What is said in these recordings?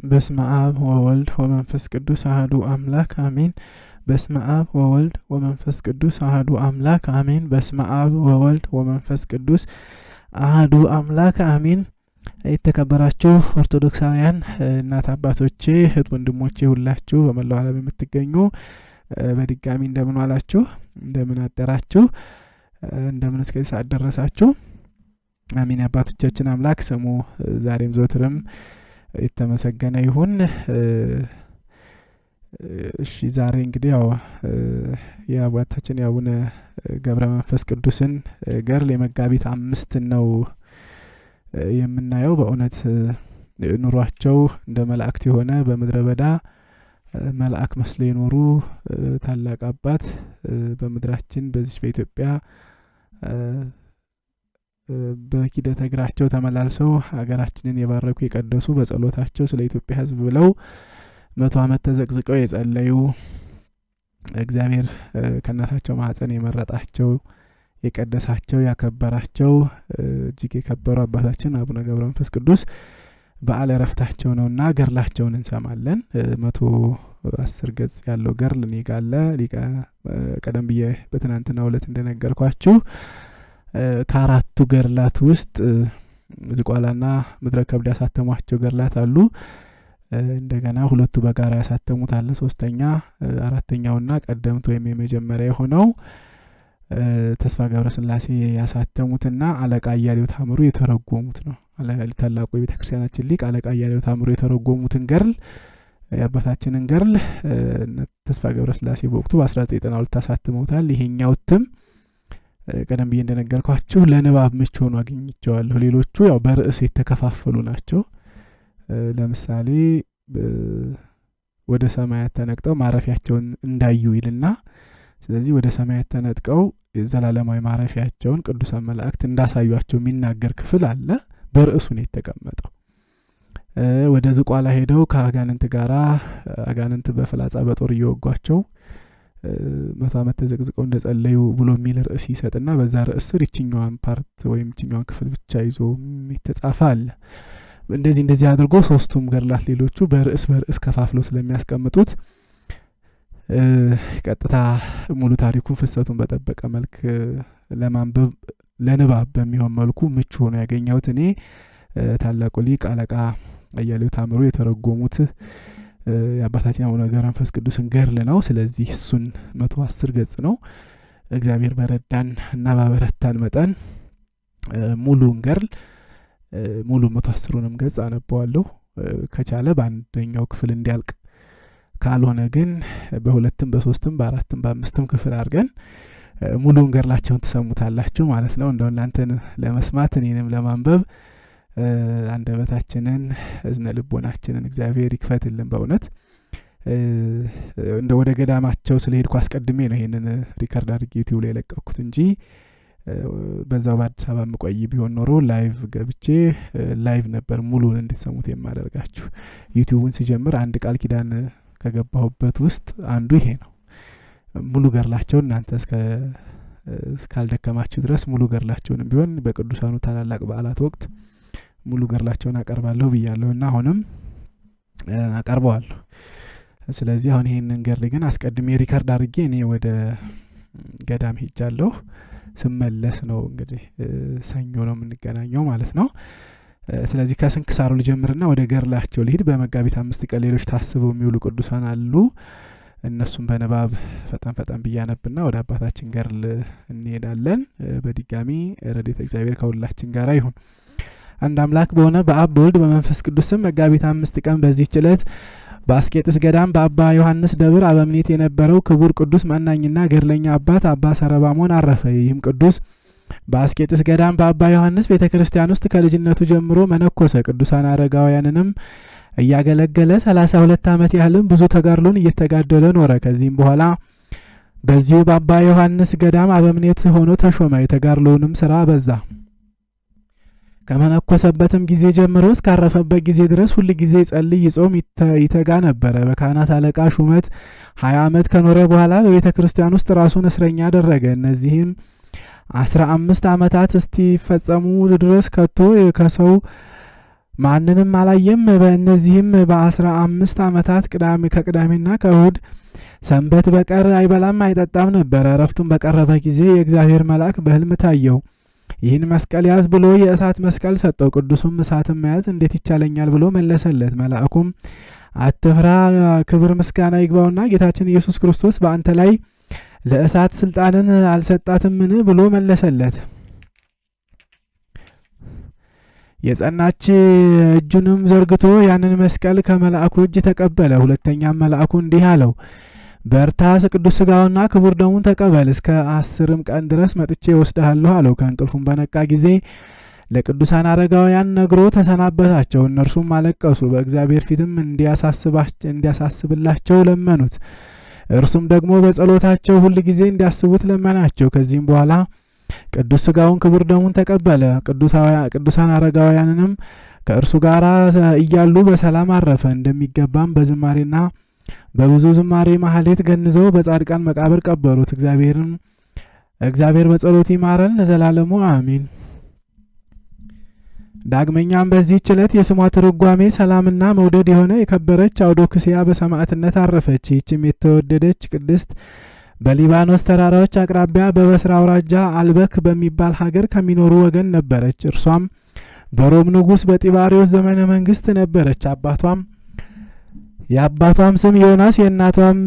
በስመ አብ ወወልድ ወመንፈስ ቅዱስ አሐዱ አምላክ አሜን። በስመ አብ ወወልድ ወመንፈስ ቅዱስ አሐዱ አምላክ አሜን። በስመ አብ ወወልድ ወመንፈስ ቅዱስ አሐዱ አምላክ አሜን። የተከበራችሁ ኦርቶዶክሳውያን እናት አባቶቼ፣ እህት ወንድሞቼ ሁላችሁ በመላው ዓለም የምትገኙ በድጋሚ እንደምን ዋላችሁ፣ እንደምን አደራችሁ፣ እንደምን እስከዚህ ሰዓት ደረሳችሁ? አሜን። አባቶቻችን አምላክ ስሙ ዛሬም ዘወትርም የተመሰገነ ይሁን። እሺ ዛሬ እንግዲህ ያው የአባታችን የአቡነ ገብረ መንፈስ ቅዱስን ገድል የመጋቢት 5 ነው የምናየው። በእውነት ኑሯቸው እንደ መላእክት የሆነ በምድረ በዳ መልአክ መስለው የኖሩ ታላቅ አባት በምድራችን በዚህ በኢትዮጵያ በኪደተ እግራቸው ተመላልሰው ሀገራችንን የባረኩ የቀደሱ በጸሎታቸው ስለ ኢትዮጵያ ሕዝብ ብለው 100 ዓመት ተዘቅዝቀው የጸለዩ እግዚአብሔር ከእናታቸው ማህፀን የመረጣቸው የቀደሳቸው ያከበራቸው እጅግ የከበሩ አባታችን አቡነ ገብረ መንፈስ ቅዱስ በዓለ ዕረፍታቸው ነውና ገድላቸውን እንሰማለን። 110 ገጽ ያለው ገድል እኔ ጋር አለ። ቀደም ብዬ በትናንትናው ዕለት እንደነገርኳችሁ ከአራቱ ገድላት ውስጥ ዝቋላና ምድረ ከብድ ያሳተሟቸው ገድላት አሉ። እንደገና ሁለቱ በጋራ ያሳተሙት አለ። ሶስተኛ አራተኛውና ቀደምት ወይም የመጀመሪያ የሆነው ተስፋ ገብረ ስላሴ ያሳተሙትና አለቃ አያሌው ታምሩ የተረጎሙት ነው። ታላቁ የቤተክርስቲያናችን ሊቅ አለቃ አያሌው ታምሩ የተረጎሙትን ገድል የአባታችንን ገድል ተስፋ ገብረ ስላሴ በወቅቱ በ1992 አሳትመውታል። ይሄኛው እትም ቀደም ብዬ እንደነገርኳችሁ ለንባብ ምቹ ሆኖ አግኝቼዋለሁ። ሌሎቹ ያው በርዕስ የተከፋፈሉ ናቸው። ለምሳሌ ወደ ሰማያት ተነጥቀው ማረፊያቸውን እንዳዩ ይልና ስለዚህ ወደ ሰማያት ተነጥቀው ዘላለማዊ ማረፊያቸውን ቅዱሳን መላእክት እንዳሳዩአቸው የሚናገር ክፍል አለ። በርዕሱ ነው የተቀመጠው። ወደ ዝቋላ ሄደው ከአጋንንት ጋራ አጋንንት በፍላጻ በጦር እየወጓቸው 100 ዓመት ተዘቅዝቀው እንደጸለዩ ብሎ የሚል ርዕስ ይሰጥና በዛ ርዕስ ስር ይችኛዋን ፓርት ወይም ይችኛዋን ክፍል ብቻ ይዞ የተጻፈ አለ። እንደዚህ አድርጎ ሶስቱም ገድላት ሌሎቹ በርዕስ ከፋፍለው ስለሚያስቀምጡት ቀጥታ ሙሉ ታሪኩን ፍሰቱን በጠበቀ መልክ ለማንበብ ለንባብ በሚሆን መልኩ ምቹ ሆኖ ያገኘሁት እኔ ታላቁ ሊቅ አለቃ አያሌው ታምሩ የተረጎሙት የአባታችን አቡነ ገብረ መንፈስ ቅዱስን ገድል ነው። ስለዚህ እሱን 110 ገጽ ነው። እግዚአብሔር በረዳን እና ባበረታን መጠን ሙሉን ገድል ሙሉ 110ንም ገጽ አነበዋለሁ። ከቻለ በአንደኛው ክፍል እንዲያልቅ ካልሆነ ግን በሁለትም በሶስትም በአራትም በአምስትም ክፍል አድርገን ሙሉን ገድላቸውን ትሰሙታላችሁ ማለት ነው። እንደው እናንተን ለመስማት እኔንም ለማንበብ አንደበታችንን እዝነ ልቦናችንን እግዚአብሔር ይክፈትልን። በእውነት እንደ ወደ ገዳማቸው ስለሄድኩ አስቀድሜ ነው ይሄንን ሪከርድ አድርጌ ዩቲዩብ ላይ ለቀኩት እንጂ በዛው በአዲስ አበባ መቆይ ቢሆን ኖሮ ላይቭ ገብቼ ላይቭ ነበር ሙሉን እንድትሰሙት የማደርጋችሁ። ዩቲዩብን ሲጀምር አንድ ቃል ኪዳን ከገባሁበት ውስጥ አንዱ ይሄ ነው። ሙሉ ገድላቸውን እናንተ እስካልደከማችሁ ድረስ ሙሉ ገድላቸውንም ቢሆን በቅዱሳኑ ታላላቅ በዓላት ወቅት ሙሉ ገድላቸውን አቀርባለሁ ብያለሁና አሁንም አቀርበዋለሁ። ስለዚህ አሁን ይሄንን ገድል ግን አስቀድሜ ሪከርድ አድርጌ እኔ ወደ ገዳም ሄጃለሁ። ስመለስ ነው እንግዲህ ሰኞ ነው የምንገናኘው ማለት ነው። ስለዚህ ከስንክሳሩ ልጀምርና ወደ ገድላቸው ልሂድ። በመጋቢት 5 ቀን ሌሎች ታስበው የሚውሉ ቅዱሳን አሉ። እነሱም በንባብ ፈጣን ብያነብና ወደ አባታችን ገድል እንሄዳለን። በድጋሚ ረድኤተ እግዚአብሔር ከሁላችን ጋር ይሁን። አንድ አምላክ በሆነ በአብ በወልድ በመንፈስ ቅዱስም መጋቢት 5 ቀን በዚህች ዕለት በአስቄጥስ ገዳም በአባ ዮሐንስ ደብር አበምኔት የነበረው ክቡር ቅዱስ መናኝና ገድለኛ አባት አባ ሰረባሞን አረፈ። ይህም ቅዱስ በአስቄጥስ ገዳም በአባ ዮሐንስ ቤተክርስቲያን ውስጥ ከልጅነቱ ጀምሮ መነኮሰ። ቅዱሳን አረጋውያንንም እያገለገለ 32 ዓመት ያህልም ብዙ ተጋድሎን እየተጋደለ ኖረ። ከዚህም በኋላ በዚሁ በአባ ዮሐንስ ገዳም አበምኔት ሆኖ ተሾመ። የተጋድሎውንም ስራ በዛ። ከመነኮሰበትም ጊዜ ጀምሮ እስካረፈበት ጊዜ ድረስ ሁሉ ጊዜ ጸልይ ይጾም ይተጋ ነበረ። በካህናት አለቃ ሹመት 20 ዓመት ከኖረ በኋላ በቤተ ክርስቲያን ውስጥ ራሱን እስረኛ አደረገ። እነዚህም 15 ዓመታት እስቲ ፈጸሙ ድረስ ከቶ ከሰው ማንንም አላየም። በእነዚህም በ15 ዓመታት ከቅዳሜና ከእሁድ ሰንበት በቀር አይበላም አይጠጣም ነበር። እረፍቱን በቀረበ ጊዜ የእግዚአብሔር መልአክ በሕልም ታየው። ይህን መስቀል ያዝ ብሎ የእሳት መስቀል ሰጠው። ቅዱሱም እሳትን መያዝ እንዴት ይቻለኛል ብሎ መለሰለት። መልአኩም አትፍራ፣ ክብር ምስጋና ይግባውና ጌታችን ኢየሱስ ክርስቶስ በአንተ ላይ ለእሳት ስልጣንን አልሰጣትምን ብሎ መለሰለት። የጸናች እጁንም ዘርግቶ ያንን መስቀል ከመልአኩ እጅ ተቀበለ። ሁለተኛም መልአኩ እንዲህ አለው፣ በርታ፣ ቅዱስ ሥጋውና ክቡር ደሙን ተቀበል፣ እስከ 10 ቀን ድረስ መጥቼ ወስድሃለሁ አለው። ከእንቅልፉም በነቃ ጊዜ ለቅዱሳን አረጋውያን ነግሮ ተሰናበታቸው። እነርሱም አለቀሱ፣ በእግዚአብሔር ፊትም እንዲያሳስብላቸው ለመኑት። እርሱም ደግሞ በጸሎታቸው ሁል ጊዜ እንዲያስቡት ለመናቸው። ከዚህም በኋላ ቅዱስ ሥጋውን ክቡር ደሙን ተቀበለ። ቅዱሳን አረጋውያንንም ከእርሱ ጋር እያሉ በሰላም አረፈ። እንደሚገባም በዝማሬና በብዙ ዝማሬ ማህሌት ገንዘው በጻድቃን መቃብር ቀበሩት። እግዚአብሔር በጸሎት ይማረን ለዘላለሙ አሚን። ዳግመኛም በዚህች ዕለት የስሟ ትርጓሜ ሰላምና መውደድ የሆነ የከበረች አውዶክስያ በሰማዕትነት አረፈች። ይህችም የተወደደች ቅድስት በሊባኖስ ተራራዎች አቅራቢያ በበስራ አውራጃ አልበክ በሚባል ሀገር ከሚኖሩ ወገን ነበረች። እርሷም በሮም ንጉሥ በጢባሪዎስ ዘመነ መንግስት ነበረች። የአባቷም ስም ዮናስ የእናቷም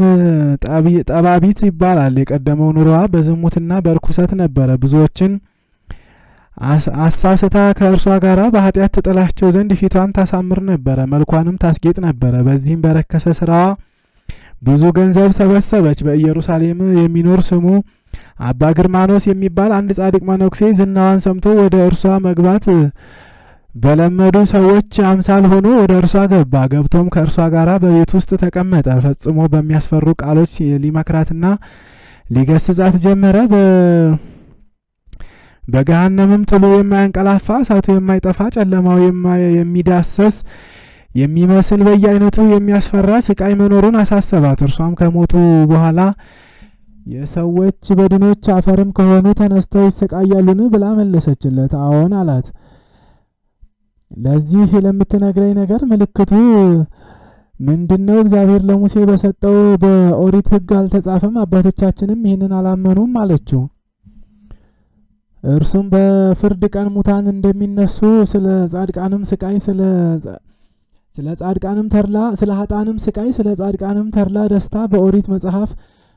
ጠባቢት ይባላል። የቀደመው ኑሮዋ በዝሙትና በርኩሰት ነበረ። ብዙዎችን አሳስታ ከእርሷ ጋር በኃጢአት ትጥላቸው ዘንድ ፊቷን ታሳምር ነበረ፣ መልኳንም ታስጌጥ ነበረ። በዚህም በረከሰ ስራዋ ብዙ ገንዘብ ሰበሰበች። በኢየሩሳሌም የሚኖር ስሙ አባ ግርማኖስ የሚባል አንድ ጻድቅ መነኩሴ ዝናዋን ሰምቶ ወደ እርሷ መግባት በለመዱ ሰዎች አምሳል ሆኖ ወደ እርሷ ገባ። ገብቶም ከእርሷ ጋር በቤት ውስጥ ተቀመጠ። ፈጽሞ በሚያስፈሩ ቃሎች ሊመክራትና ሊገስጻት ጀመረ። በገሃነምም ጥሉ የማያንቀላፋ እሳቱ የማይጠፋ ጨለማው የሚዳሰስ የሚመስል በየአይነቱ የሚያስፈራ ስቃይ መኖሩን አሳሰባት። እርሷም ከሞቱ በኋላ የሰዎች በድኖች አፈርም ከሆኑ ተነስተው ይሰቃያሉን ብላ መለሰችለት። አዎን አላት። ለዚህ ለምትነግረኝ ነገር ምልክቱ ምንድነው? እግዚአብሔር ለሙሴ በሰጠው በኦሪት ሕግ አልተጻፈም? አባቶቻችንም ይህንን አላመኑም አለችው። እርሱም በፍርድ ቀን ሙታን እንደሚነሱ ስለ ጻድቃንም ስቃይ ስለ ጻድቃንም ተድላ ስለ ኃጥአንም ስቃይ ስለ ጻድቃንም ተድላ ደስታ በኦሪት መጽሐፍ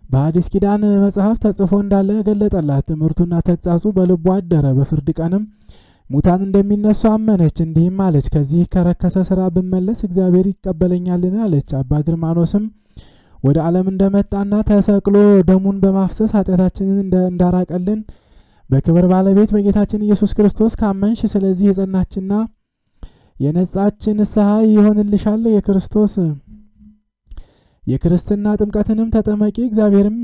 በሐዲስ ኪዳን መጽሐፍ ተጽፎ እንዳለ ገለጠላት። ትምህርቱና ተግሣጹ በልቧ አደረ። በፍርድ ቀንም ሙታን እንደሚነሱ አመነች። እንዲህም አለች፣ ከዚህ ከረከሰ ስራ ብመለስ እግዚአብሔር ይቀበለኛልን አለች። አባ ግርማኖስም ወደ ዓለም እንደመጣና ተሰቅሎ ደሙን በማፍሰስ ኃጢአታችንን እንዳራቀልን በክብር ባለቤት በጌታችን ኢየሱስ ክርስቶስ ካመንሽ ስለዚህ የጸናችና የነጻች ንስሐ ይሆንልሻል። የክርስትና ጥምቀትንም ተጠመቂ፣ እግዚአብሔርም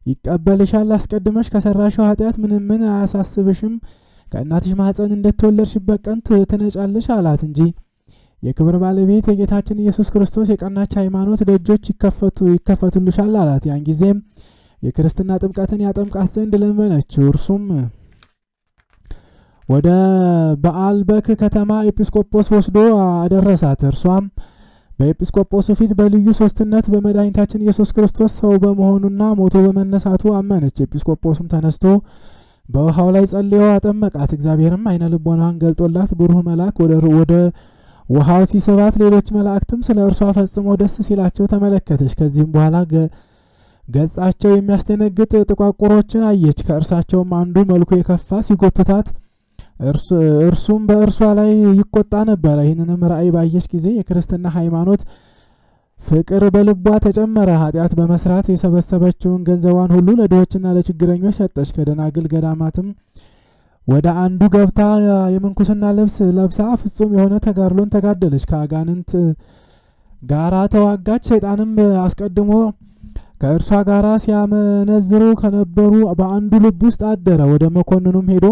ይቀበልሻል። አስቀድመሽ ከሰራሽው ኃጢአት ምን አያሳስብሽም። ከእናትሽ ማኅፀን እንደተወለድሽበት ቀን ትነጫለሽ አላት እንጂ የክብር ባለቤት የጌታችን ኢየሱስ ክርስቶስ የቀናች ሃይማኖት ደጆች ይከፈቱልሻል አላት። ያን ጊዜም የክርስትና ጥምቀትን ያጠምቃት ዘንድ ለመነችው። እርሱም ወደ በአልበክ ከተማ ኤጲስቆጶስ ወስዶ አደረሳት። እርሷም በኤጲስቆጶሱ ፊት በልዩ ሶስትነት በመድኃኒታችን ኢየሱስ ክርስቶስ ሰው በመሆኑና ሞቶ በመነሳቱ አመነች። ኤጲስቆጶሱም ተነስቶ በውሃው ላይ ጸልዮ አጠመቃት። እግዚአብሔርም አይነ ልቦናዋን ገልጦላት ብሩህ መልአክ ወደ ውሃው ሲስባት፣ ሌሎች መላእክትም ስለ እርሷ ፈጽሞ ደስ ሲላቸው ተመለከተች። ከዚህም በኋላ ገጻቸው የሚያስደነግጥ ጥቋቁሮችን አየች። ከእርሳቸውም አንዱ መልኩ የከፋ ሲጎትታት እርሱም በእርሷ ላይ ይቆጣ ነበረ። ይህንንም ራእይ ባየች ጊዜ የክርስትና ሃይማኖት ፍቅር በልቧ ተጨመረ። ኃጢአት በመስራት የሰበሰበችውን ገንዘቧን ሁሉ ለድሆችና ለችግረኞች ሰጠች። ከደናግል ገዳማትም ወደ አንዱ ገብታ የምንኩስና ልብስ ለብሳ ፍጹም የሆነ ተጋድሎን ተጋደለች። ከአጋንንት ጋራ ተዋጋች። ሰይጣንም አስቀድሞ ከእርሷ ጋራ ሲያመነዝሩ ከነበሩ በአንዱ ልብ ውስጥ አደረ። ወደ መኮንኑም ሄዶ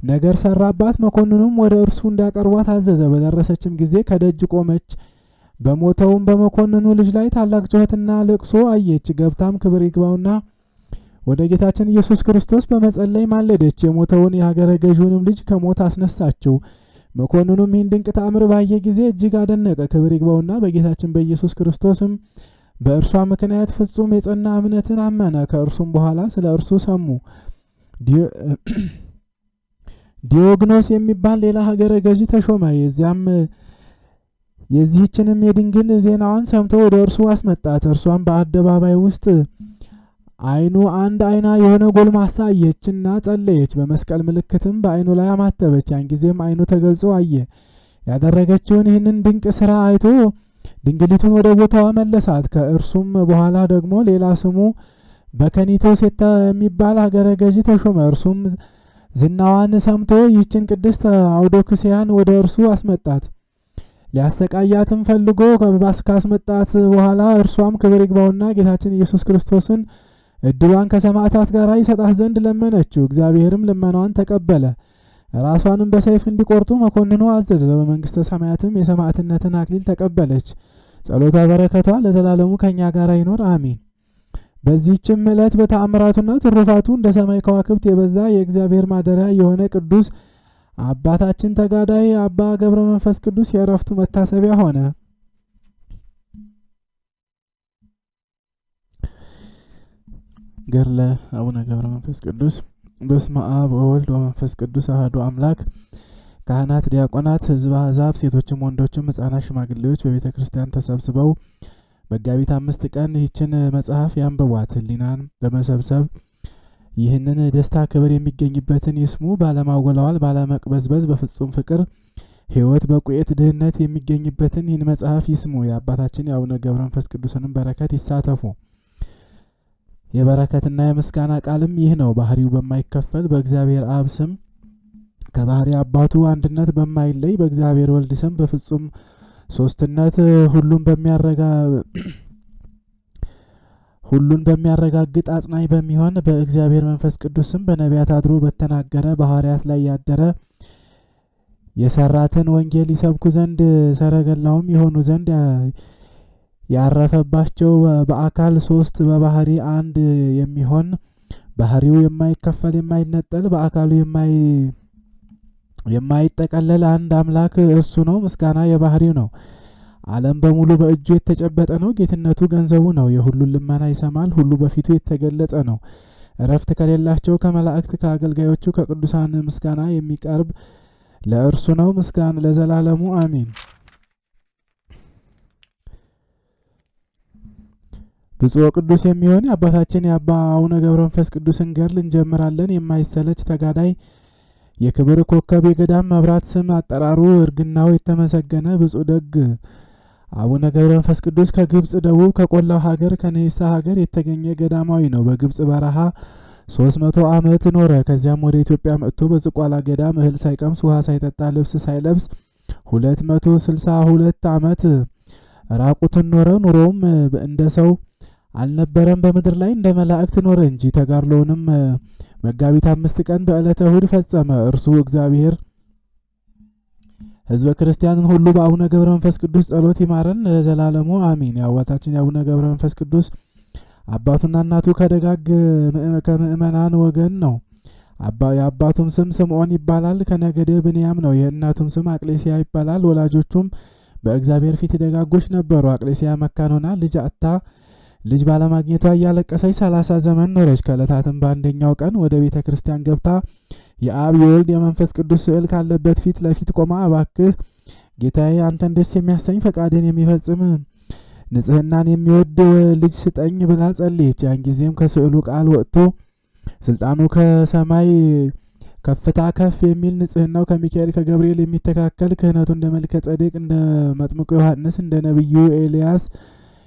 ነገር ሰራባት። መኮንኑም ወደ እርሱ እንዲያቀርቧት አዘዘ። በደረሰችም ጊዜ ከደጅ ቆመች። በሞተውም በመኮንኑ ልጅ ላይ ታላቅ ጩኸትና ልቅሶ አየች። ገብታም ክብር ይግባውና ወደ ጌታችን ኢየሱስ ክርስቶስ በመጸለይ ማለደች። የሞተውን የሀገረ ገዥውንም ልጅ ከሞት አስነሳችው። መኮንኑም ይህን ድንቅ ተአምር ባየ ጊዜ እጅግ አደነቀ። ክብር ይግባውና በጌታችን በኢየሱስ ክርስቶስም በእርሷ ምክንያት ፍጹም የጸና እምነትን አመነ። ከእርሱም በኋላ ስለ እርሱ ሰሙ። ዲዮግኖስ የሚባል ሌላ ሀገረ ገዢ ተሾመ። የዚህችንም የድንግል ዜናዋን ሰምቶ ወደ እርሱ አስመጣት። እርሷም በአደባባይ ውስጥ ዓይኑ አንድ አይና የሆነ ጎልማሳ አየችና ጸለየች። በመስቀል ምልክትም በዓይኑ ላይ አማተበች። ያን ጊዜም ዓይኑ ተገልጾ አየ። ያደረገችውን ይህንን ድንቅ ስራ አይቶ ድንግሊቱን ወደ ቦታዋ መለሳት። ከእርሱም በኋላ ደግሞ ሌላ ስሙ በከኒቶስ የሚባል ሀገረ ገዢ ተሾመ። እርሱም ዝናዋን ሰምቶ ይህችን ቅድስት አውዶክስያን ወደ እርሱ አስመጣት። ሊያሰቃያትም ፈልጎ ካስመጣት በኋላ እርሷም ክብር ይግባውና ጌታችን ኢየሱስ ክርስቶስን እድሏን ከሰማዕታት ጋር ይሰጣት ዘንድ ለመነችው። እግዚአብሔርም ልመናዋን ተቀበለ። ራሷንም በሰይፍ እንዲቆርጡ መኮንኑ አዘዘ። በመንግስተ ሰማያትም የሰማዕትነትን አክሊል ተቀበለች። ጸሎቷ በረከቷ ለዘላለሙ ከኛ ጋር ይኖር አሜን። በዚህችም ዕለት በተአምራቱና ትሩፋቱ እንደ ሰማይ ከዋክብት የበዛ የእግዚአብሔር ማደሪያ የሆነ ቅዱስ አባታችን ተጋዳይ አባ ገብረ መንፈስ ቅዱስ የዕረፍቱ መታሰቢያ ሆነ። ገድለ አቡነ ገብረ መንፈስ ቅዱስ። በስመ አብ ወወልድ ወመንፈስ ቅዱስ አሐዱ አምላክ። ካህናት፣ ዲያቆናት፣ ሕዝበ አሕዛብ፣ ሴቶችም ወንዶችም ሕፃናት፣ ሽማግሌዎች በቤተ ክርስቲያን ተሰብስበው መጋቢት 5 ቀን ይህችን መጽሐፍ ያንብቧት። ሕሊናን በመሰብሰብ ይህንን ደስታ ክብር የሚገኝበትን ይስሙ። ባለማወላወል ባለመቅበዝበዝ በፍጹም ፍቅር ሕይወት በቁየት ድህነት የሚገኝበትን ይህን መጽሐፍ ይስሙ። የአባታችን የአቡነ ገብረ መንፈስ ቅዱስንም በረከት ይሳተፉ። የበረከትና የምስጋና ቃልም ይህ ነው። ባህሪው በማይከፈል በእግዚአብሔር አብ ስም ከባህሪ አባቱ አንድነት በማይለይ በእግዚአብሔር ወልድ ስም በፍጹም ሶስትነት ሁሉን በሚያረጋግጥ አጽናኝ በሚሆን በእግዚአብሔር መንፈስ ቅዱስ ስም በነቢያት አድሮ በተናገረ በሐዋርያት ላይ ያደረ የሰራትን ወንጌል ይሰብኩ ዘንድ ሰረገላውም የሆኑ ዘንድ ያረፈባቸው በአካል ሶስት በባህሪ አንድ የሚሆን ባህሪው የማይከፈል የማይነጠል በአካሉ የማይጠቀለል አንድ አምላክ እርሱ ነው። ምስጋና የባህሪው ነው። ዓለም በሙሉ በእጁ የተጨበጠ ነው። ጌትነቱ ገንዘቡ ነው። የሁሉን ልመና ይሰማል። ሁሉ በፊቱ የተገለጸ ነው። እረፍት ከሌላቸው ከመላእክት ከአገልጋዮቹ ከቅዱሳን ምስጋና የሚቀርብ ለእርሱ ነው። ምስጋና ለዘላለሙ አሜን። ብፁዕ ቅዱስ የሚሆን የአባታችን የአባ አቡነ ገብረ መንፈስ ቅዱስን ገድል እንጀምራለን። የማይሰለች ተጋዳይ የክብር ኮከብ የገዳም መብራት ስም አጠራሩ እርግናው የተመሰገነ ብፁዕ ደግ አቡነ ገብረ መንፈስ ቅዱስ ከግብጽ ደቡብ ከቆላው ሀገር ከነይሳ ሀገር የተገኘ ገዳማዊ ነው። በግብጽ በረሃ 300 ዓመት ኖረ። ከዚያም ወደ ኢትዮጵያ መጥቶ በዝቋላ ገዳም እህል ሳይቀምስ ውሃ ሳይጠጣ ልብስ ሳይለብስ 262 ዓመት ራቁትን ኖረ። ኑሮውም እንደ ሰው አልነበረም፣ በምድር ላይ እንደ መላእክት ኖረ እንጂ። ተጋድሎውንም መጋቢት 5 ቀን በዕለተ እሁድ ፈጸመ። እርሱ እግዚአብሔር ሕዝበ ክርስቲያንን ሁሉ በአቡነ ገብረ መንፈስ ቅዱስ ጸሎት ይማረን ለዘላለሙ አሜን። የአባታችን የአቡነ ገብረ መንፈስ ቅዱስ አባቱና እናቱ ከደጋግ ከምእመናን ወገን ነው። የአባቱም ስም ስምዖን ይባላል፣ ከነገደ ብንያም ነው። የእናቱም ስም አቅሌሲያ ይባላል። ወላጆቹም በእግዚአብሔር ፊት ደጋጎች ነበሩ። አቅሌሲያ መካን ሆና ልጅ አጥታ ልጅ ባለማግኘቷ እያለቀሰች 30 ዘመን ኖረች። ከዕለታትም በአንደኛው ቀን ወደ ቤተ ክርስቲያን ገብታ የአብ የወልድ የመንፈስ ቅዱስ ስዕል ካለበት ፊት ለፊት ቆማ እባክህ ጌታዬ አንተን ደስ የሚያሰኝ ፈቃድን የሚፈጽም ንጽሕናን የሚወድ ልጅ ስጠኝ ብላ ጸለየች። ያን ጊዜም ከስዕሉ ቃል ወጥቶ ስልጣኑ ከሰማይ ከፍታ ከፍ የሚል ንጽሕናው ከሚካኤል ከገብርኤል የሚተካከል ክህነቱ እንደ መልከ ጸዴቅ እንደ መጥምቁ ዮሐንስ እንደ ነቢዩ ኤልያስ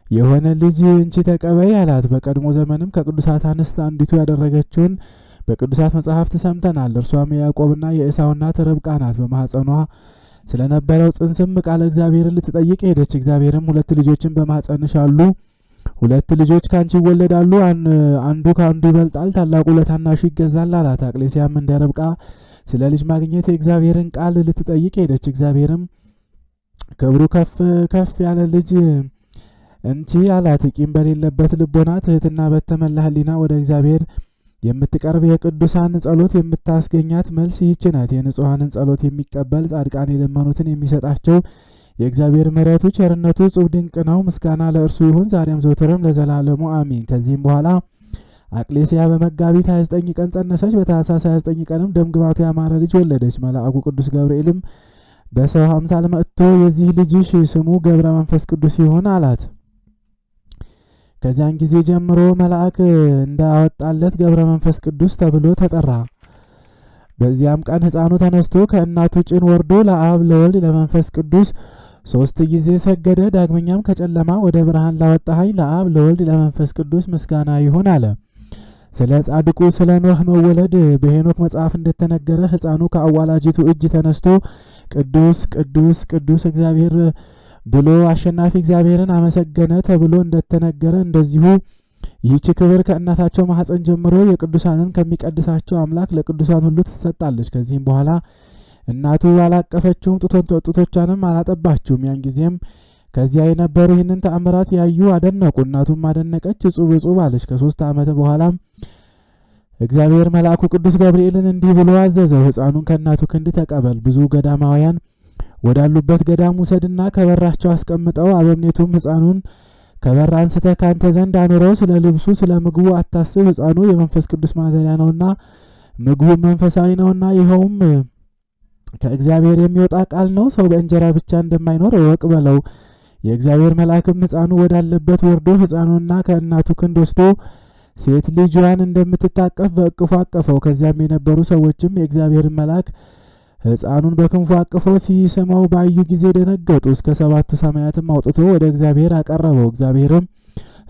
የሆነ ልጅ እንቺ ተቀበይ አላት። በቀድሞ ዘመንም ከቅዱሳት አንስት አንዲቱ ያደረገችውን በቅዱሳት መጽሐፍት ሰምተናል። እርሷም የያዕቆብና የኤሳው እናት ርብቃ ናት። በማኅፀኗ ስለነበረው ጽንስም ቃለ እግዚአብሔርን ልትጠይቅ ሄደች። እግዚአብሔርም 2 ልጆችን በማኅፀንሽ አሉ፣ 2 ልጆች ካንቺ ይወለዳሉ፣ አንዱ ከአንዱ ይበልጣል፣ ታላቁ ለታናሹ ይገዛል አላት። አቅሌሲያም እንደ ርብቃ ስለ ልጅ ማግኘት የእግዚአብሔርን ቃል ልትጠይቅ ሄደች። እግዚአብሔርም ክብሩ ከፍ ያለ ልጅ እንቺ አላት። ቂም በሌለበት ልቦና ትሕትና በተመላ ሕሊና ወደ እግዚአብሔር የምትቀርብ የቅዱሳን ጸሎት የምታስገኛት መልስ ይህች ናት። የንጹሐንን ጸሎት የሚቀበል ጻድቃን የለመኑትን የሚሰጣቸው የእግዚአብሔር ምሕረቱ ቸርነቱ ጽብ ድንቅ ነው። ምስጋና ለእርሱ ይሁን ዛሬም ዘወትርም ለዘላለሙ አሚን። ከዚህም በኋላ አቅሌስያ በመጋቢት 29 ቀን ጸነሰች። በታኅሳስ 29 ቀንም ደምግባቱ ያማረ ልጅ ወለደች። መልአኩ ቅዱስ ገብርኤልም በሰው አምሳል መጥቶ የዚህ ልጅሽ ስሙ ገብረ መንፈስ ቅዱስ ይሁን አላት። ከዚያን ጊዜ ጀምሮ መልአክ እንዳወጣለት ገብረ መንፈስ ቅዱስ ተብሎ ተጠራ። በዚያም ቀን ሕፃኑ ተነስቶ ከእናቱ ጭን ወርዶ ለአብ ለወልድ ለመንፈስ ቅዱስ 3 ጊዜ ሰገደ። ዳግመኛም ከጨለማ ወደ ብርሃን ላወጣኸኝ ለአብ ለወልድ ለመንፈስ ቅዱስ ምስጋና ይሁን አለ። ስለ ጻድቁ ስለ ኖህ መወለድ በሄኖክ መጽሐፍ እንደተነገረ ሕፃኑ ከአዋላጅቱ እጅ ተነስቶ ቅዱስ ቅዱስ ቅዱስ እግዚአብሔር ብሎ አሸናፊ እግዚአብሔርን አመሰገነ ተብሎ እንደተነገረ እንደዚሁ ይህች ክብር ከእናታቸው ማኅፀን ጀምሮ የቅዱሳንን ከሚቀድሳቸው አምላክ ለቅዱሳን ሁሉ ትሰጣለች። ከዚህም በኋላ እናቱ አላቀፈችውም፣ ጡቶቿንም አላጠባችውም። ያን ጊዜም ከዚያ የነበሩ ይህንን ተአምራት ያዩ አደነቁ። እናቱም አደነቀች፣ እጹብ እጹብ አለች። ከ3 ዓመት በኋላም እግዚአብሔር መልአኩ ቅዱስ ገብርኤልን እንዲህ ብሎ አዘዘው፣ ሕፃኑን ከእናቱ ክንድ ተቀበል፣ ብዙ ገዳማውያን ወዳሉበት ገዳም ውሰድና ከበራቸው አስቀምጠው። አበምኔቱም ሕፃኑን ከበር አንስተህ ካንተ ዘንድ አኑረው፣ ስለ ልብሱ ስለ ምግቡ አታስብ፣ ሕፃኑ የመንፈስ ቅዱስ ማደሪያ ነውና ምግቡ መንፈሳዊ ነውና ይኸውም ከእግዚአብሔር የሚወጣ ቃል ነው። ሰው በእንጀራ ብቻ እንደማይኖር እወቅ በለው። የእግዚአብሔር መልአክም ሕፃኑ ወዳለበት ወርዶ ሕፃኑና ከእናቱ ክንድ ወስዶ ሴት ልጇን እንደምትታቀፍ በእቅፉ አቀፈው። ከዚያም የነበሩ ሰዎችም የእግዚአብሔርን መልአክ ሕፃኑን በክንፉ አቅፎ ሲስመው ባዩ ጊዜ ደነገጡ። እስከ 7 ሰማያትም አውጥቶ ወደ እግዚአብሔር አቀረበው። እግዚአብሔርም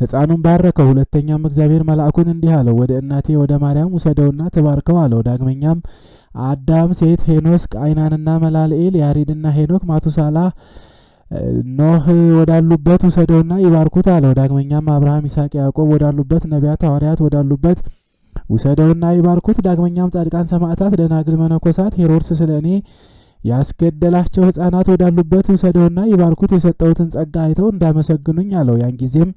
ሕፃኑን ባረከው። ሁለተኛም እግዚአብሔር መልአኩን እንዲህ አለው፣ ወደ እናቴ ወደ ማርያም ውሰደውና ትባርከው አለው። ዳግመኛም አዳም፣ ሴት፣ ሄኖስ፣ ቃይናንና መላልኤል፣ ያሬድና ሄኖክ፣ ማቱሳላ፣ ኖህ ወዳሉበት ውሰደውና ይባርኩት አለው። ዳግመኛም አብርሃም፣ ይስሐቅ፣ ያዕቆብ ወዳሉበት፣ ነቢያት፣ ሐዋርያት ወዳሉበት ውሰደውና ይባርኩት። ዳግመኛም ጻድቃን፣ ሰማዕታት፣ ደናግል፣ መነኮሳት፣ ሄሮድስ ስለ እኔ ያስገደላቸው ሕፃናት ወዳሉበት ውሰደውና ይባርኩት፣ የሰጠሁትን ጸጋ አይተው እንዳመሰግኑኝ አለው። ያን ጊዜም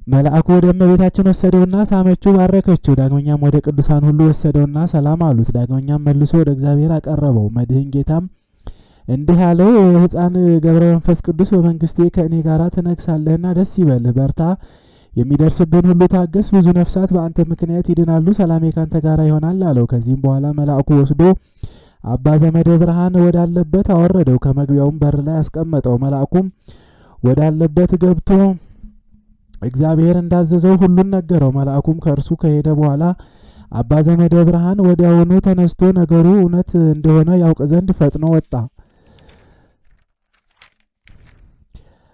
መልአኩ ወደ እመቤታችን ወሰደውና ሳመችው፣ ባረከችው። ዳግመኛም ወደ ቅዱሳን ሁሉ ወሰደውና ሰላም አሉት። ዳግመኛም መልሶ ወደ እግዚአብሔር አቀረበው። መድህን ጌታም እንዲህ አለው፣ ሕፃን ገብረ መንፈስ ቅዱስ በመንግስቴ ከእኔ ጋር ትነግሳለህና ደስ ይበልህ፣ በርታ፣ የሚደርስብን ሁሉ ታገስ፣ ብዙ ነፍሳት በአንተ ምክንያት ይድናሉ፣ ሰላሜ ካንተ ጋር ይሆናል አለው። ከዚህም በኋላ መልአኩ ወስዶ አባ ዘመደ ብርሃን ወዳለበት አወረደው፣ ከመግቢያውም በር ላይ አስቀመጠው። መልአኩም ወዳለበት ገብቶ እግዚአብሔር እንዳዘዘው ሁሉን ነገረው። መልአኩም ከእርሱ ከሄደ በኋላ አባ ዘመደ ብርሃን ወዲያውኑ ተነስቶ ነገሩ እውነት እንደሆነ ያውቅ ዘንድ ፈጥኖ ወጣ።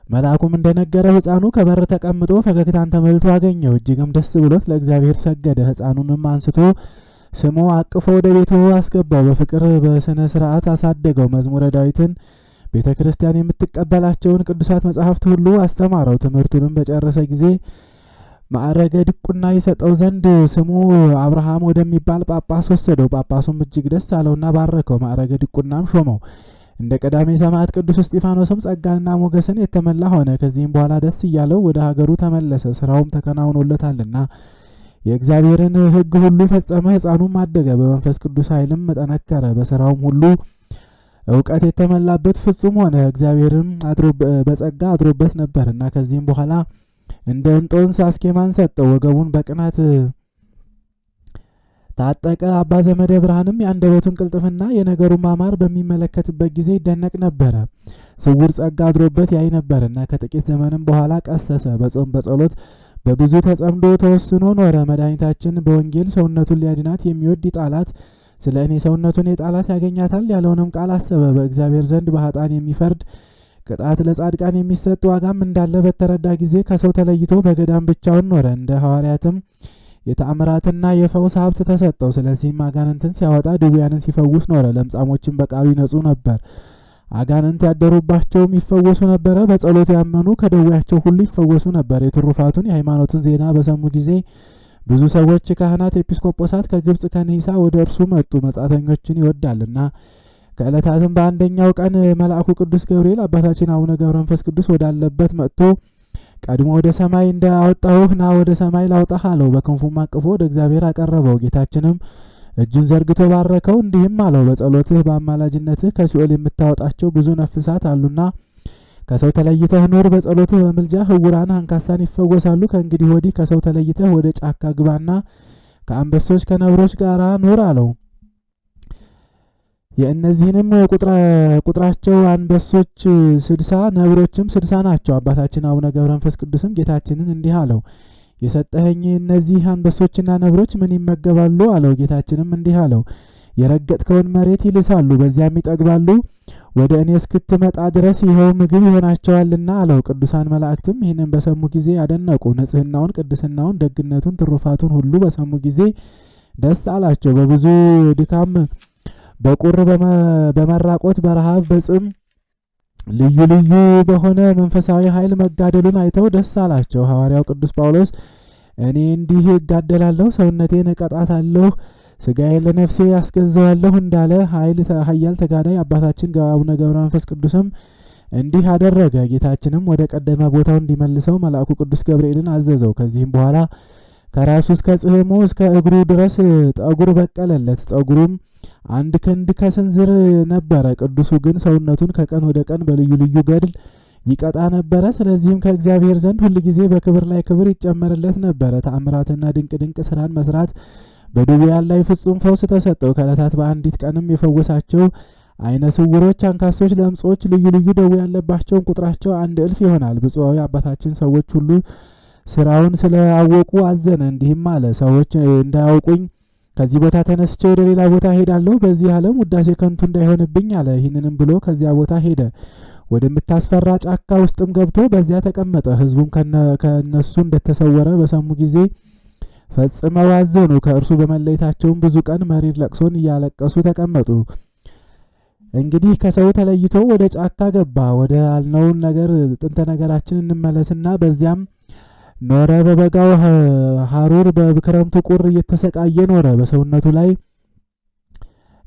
መልአኩም እንደነገረው ሕፃኑ ከበር ተቀምጦ ፈገግታን ተሞልቶ አገኘው። እጅግም ደስ ብሎት ለእግዚአብሔር ሰገደ። ሕፃኑንም አንስቶ ስሞ አቅፎ ወደ ቤቱ አስገባው። በፍቅር በስነ ስርዓት አሳደገው። መዝሙረ ዳዊትን፣ ቤተ ክርስቲያን የምትቀበላቸውን ቅዱሳት መጻሕፍት ሁሉ አስተማረው። ትምህርቱንም በጨረሰ ጊዜ ማዕረገ ድቁና ይሰጠው ዘንድ ስሙ አብርሃም ወደሚባል ጳጳስ ወሰደው። ጳጳሱም እጅግ ደስ አለውና ባረከው። ማዕረገ ድቁናም ሾመው። እንደ ቀዳሜ ሰማዕት ቅዱስ እስጢፋኖስም ጸጋንና ሞገስን የተመላ ሆነ። ከዚህም በኋላ ደስ እያለው ወደ ሀገሩ ተመለሰ። ስራውም ተከናውኖለታልና የእግዚአብሔርን ሕግ ሁሉ ፈጸመ። ሕፃኑም አደገ፣ በመንፈስ ቅዱስ ኃይልም ጠነከረ። በስራውም ሁሉ እውቀት የተመላበት ፍጹም ሆነ። እግዚአብሔርም በጸጋ አድሮበት ነበርና። ከዚህም በኋላ እንደ እንጦንስ አስኬማን ሰጠው። ወገቡን በቅናት ታጠቀ። አባ ዘመደ ብርሃንም የአንደበቱን ቅልጥፍና የነገሩን ማማር በሚመለከትበት ጊዜ ይደነቅ ነበረ። ስውር ጸጋ አድሮበት ያይ ነበርና ከጥቂት ዘመንም በኋላ ቀሰሰ። በጾም በጸሎት በብዙ ተጸምዶ ተወስኖ ኖረ። መድኃኒታችን በወንጌል ሰውነቱን ሊያድናት የሚወድ ይጣላት፣ ስለ እኔ ሰውነቱን የጣላት ያገኛታል ያለውንም ቃል አሰበ። በእግዚአብሔር ዘንድ በኃጥአን የሚፈርድ ቅጣት ለጻድቃን የሚሰጥ ዋጋም እንዳለ በተረዳ ጊዜ ከሰው ተለይቶ በገዳም ብቻውን ኖረ። እንደ ሐዋርያትም የተአምራትና የፈውስ ሀብት ተሰጠው። ስለዚህም አጋንንትን ሲያወጣ ድውያንን ሲፈውስ ኖረ። ለምጻሞችን በቃሉ ይነጹ ነበር። አጋንንት ያደሩባቸውም ይፈወሱ ነበረ። በጸሎቱ ያመኑ ከደዌያቸው ሁሉ ይፈወሱ ነበር። የትሩፋቱን የሃይማኖቱን ዜና በሰሙ ጊዜ ብዙ ሰዎች ካህናት፣ ኤጲስቆጶሳት ከግብጽ ከኒሳ ወደ እርሱ መጡ። መጻተኞችን ይወዳልና። ከዕለታትም በአንደኛው ቀን መልአኩ ቅዱስ ገብርኤል አባታችን አቡነ ገብረ መንፈስ ቅዱስ ወዳለበት መጥቶ ቀድሞ ወደ ሰማይ እንዳወጣሁህ ና ወደ ሰማይ ላውጣህ አለው። በክንፉም አቅፎ ወደ እግዚአብሔር አቀረበው። ጌታችንም እጁን ዘርግቶ ባረከው፣ እንዲህም አለው፣ በጸሎትህ በአማላጅነትህ ከሲኦል የምታወጣቸው ብዙ ነፍሳት አሉና ከሰው ተለይተህ ኑር። በጸሎትህ በምልጃ ህውራን አንካሳን ይፈወሳሉ። ከእንግዲህ ወዲህ ከሰው ተለይተህ ወደ ጫካ ግባና ከአንበሶች ከነብሮች ጋር ኑር አለው። የእነዚህንም ቁጥራቸው አንበሶች 60 ነብሮችም 60 ናቸው። አባታችን አቡነ ገብረ መንፈስ ቅዱስም ጌታችንን እንዲህ አለው፣ የሰጠኸኝ እነዚህ አንበሶችና ነብሮች ምን ይመገባሉ አለው። ጌታችንም እንዲህ አለው፣ የረገጥከውን መሬት ይልሳሉ፣ በዚያም ይጠግባሉ፣ ወደ እኔ እስክትመጣ ድረስ ይኸው ምግብ ይሆናቸዋልና አለው። ቅዱሳን መላእክትም ይህንን በሰሙ ጊዜ አደነቁ። ንጽህናውን፣ ቅድስናውን፣ ደግነቱን፣ ትሩፋቱን ሁሉ በሰሙ ጊዜ ደስ አላቸው። በብዙ ድካም በቁር በመራቆት በረሃብ በጽም ልዩ ልዩ በሆነ መንፈሳዊ ኃይል መጋደሉን አይተው ደስ አላቸው። ሐዋርያው ቅዱስ ጳውሎስ እኔ እንዲህ እጋደላለሁ፣ ሰውነቴን እቀጣታለሁ፣ ስጋዬን ለነፍሴ ያስገዛዋለሁ እንዳለ ኃያል ተጋዳይ አባታችን አቡነ ገብረ መንፈስ ቅዱስም እንዲህ አደረገ። ጌታችንም ወደ ቀደመ ቦታው እንዲመልሰው መልአኩ ቅዱስ ገብርኤልን አዘዘው። ከዚህም በኋላ ከራሱ እስከ ጽሕሙ እስከ እግሩ ድረስ ጠጉር በቀለለት። ጠጉሩም 1 ክንድ ከስንዝር ነበረ። ቅዱሱ ግን ሰውነቱን ከቀን ወደ ቀን በልዩ ልዩ ገድል ይቀጣ ነበረ። ስለዚህም ከእግዚአብሔር ዘንድ ሁል ጊዜ በክብር ላይ ክብር ይጨመርለት ነበረ። ተአምራትና ድንቅ ድንቅ ስራን መስራት በድውያን ላይ ፍጹም ፈውስ ተሰጠው። ከዕለታት በአንዲት ቀንም የፈወሳቸው አይነ ስውሮች፣ አንካሶች፣ ለምጾች፣ ልዩ ልዩ ደዌ ያለባቸውን ቁጥራቸው 1,000 ይሆናል። ብፁዓዊ አባታችን ሰዎች ሁሉ ስራውን ስለአወቁ አዘነ፣ እንዲህም አለ፣ ሰዎች እንዳያውቁኝ ከዚህ ቦታ ተነስቼ ወደ ሌላ ቦታ ሄዳለሁ፣ በዚህ ዓለም ውዳሴ ከንቱ እንዳይሆንብኝ አለ። ይህንንም ብሎ ከዚያ ቦታ ሄደ። ወደምታስፈራ ጫካ ውስጥም ገብቶ በዚያ ተቀመጠ። ሕዝቡም ከእነሱ እንደተሰወረ በሰሙ ጊዜ ፈጽመው አዘኑ። ከእርሱ በመለየታቸውም ብዙ ቀን መሪር ለቅሶን እያለቀሱ ተቀመጡ። እንግዲህ ከሰው ተለይቶ ወደ ጫካ ገባ። ወደ አልነውን ነገር ጥንተ ነገራችን እንመለስና በዚያም ኖረ። በበጋው ሐሩር በክረምቱ ቁር እየተሰቃየ ኖረ። በሰውነቱ ላይ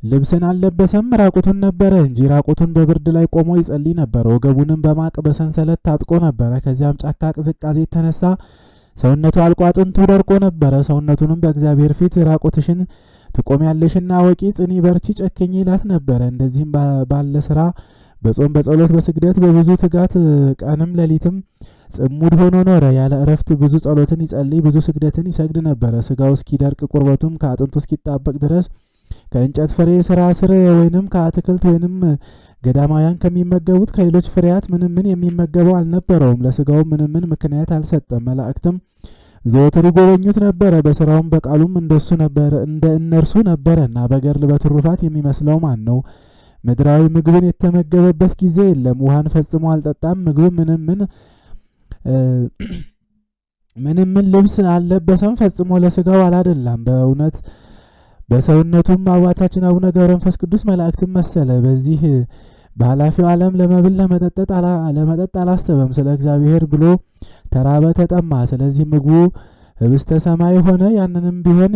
ልብስን አልለበሰም፣ ራቁቱን ነበረ እንጂ። ራቁቱን በብርድ ላይ ቆሞ ይጸልይ ነበር። ወገቡንም በማቅ በሰንሰለት ታጥቆ ነበረ። ከዚያም ጫካ ቅዝቃዜ የተነሳ ሰውነቱ አልቆ አጥንቱ ደርቆ ነበረ። ሰውነቱንም በእግዚአብሔር ፊት ራቁትሽን ትቆሚያለሽና ወቂ፣ ጽኒ፣ በርቺ፣ ጨክኝ ይላት ነበረ። እንደዚህም ባለ ስራ በጾም በጸሎት በስግደት በብዙ ትጋት ቀንም ሌሊትም ጽሙድ ሆኖ ኖረ። ያለ እረፍት ብዙ ጸሎትን ይጸልይ፣ ብዙ ስግደትን ይሰግድ ነበረ። ስጋው እስኪደርቅ ቁርበቱም ከአጥንቱ እስኪጣበቅ ድረስ ከእንጨት ፍሬ ስር ወይንም ከአትክልት ወይንም ገዳማውያን ከሚመገቡት ከሌሎች ፍሬያት ምንም የሚመገበው አልነበረውም። ለስጋው ምንም ምክንያት አልሰጠም። መላእክትም ዘወትር ይጎበኙት ነበረ። በስራውም በቃሉም እንደሱ ነበረ እንደ እነርሱ ነበረና በገድል በትሩፋት የሚመስለው ማን ነው? ምድራዊ ምግብን የተመገበበት ጊዜ የለም። ውሃን ፈጽሞ አልጠጣም። ምግብ ምንም ልብስ አልለበሰም። ፈጽሞ ለስጋው አላደላም። በእውነት በሰውነቱም አባታችን አቡነ ገብረ መንፈስ ቅዱስ መላእክትን መሰለ። በዚህ በኃላፊው ዓለም ለመብል ለመጠጥ አላሰበም። ስለ እግዚአብሔር ብሎ ተራበ፣ ተጠማ። ስለዚህ ምግቡ ህብስተ ሰማይ ሆነ። ያንንም ቢሆን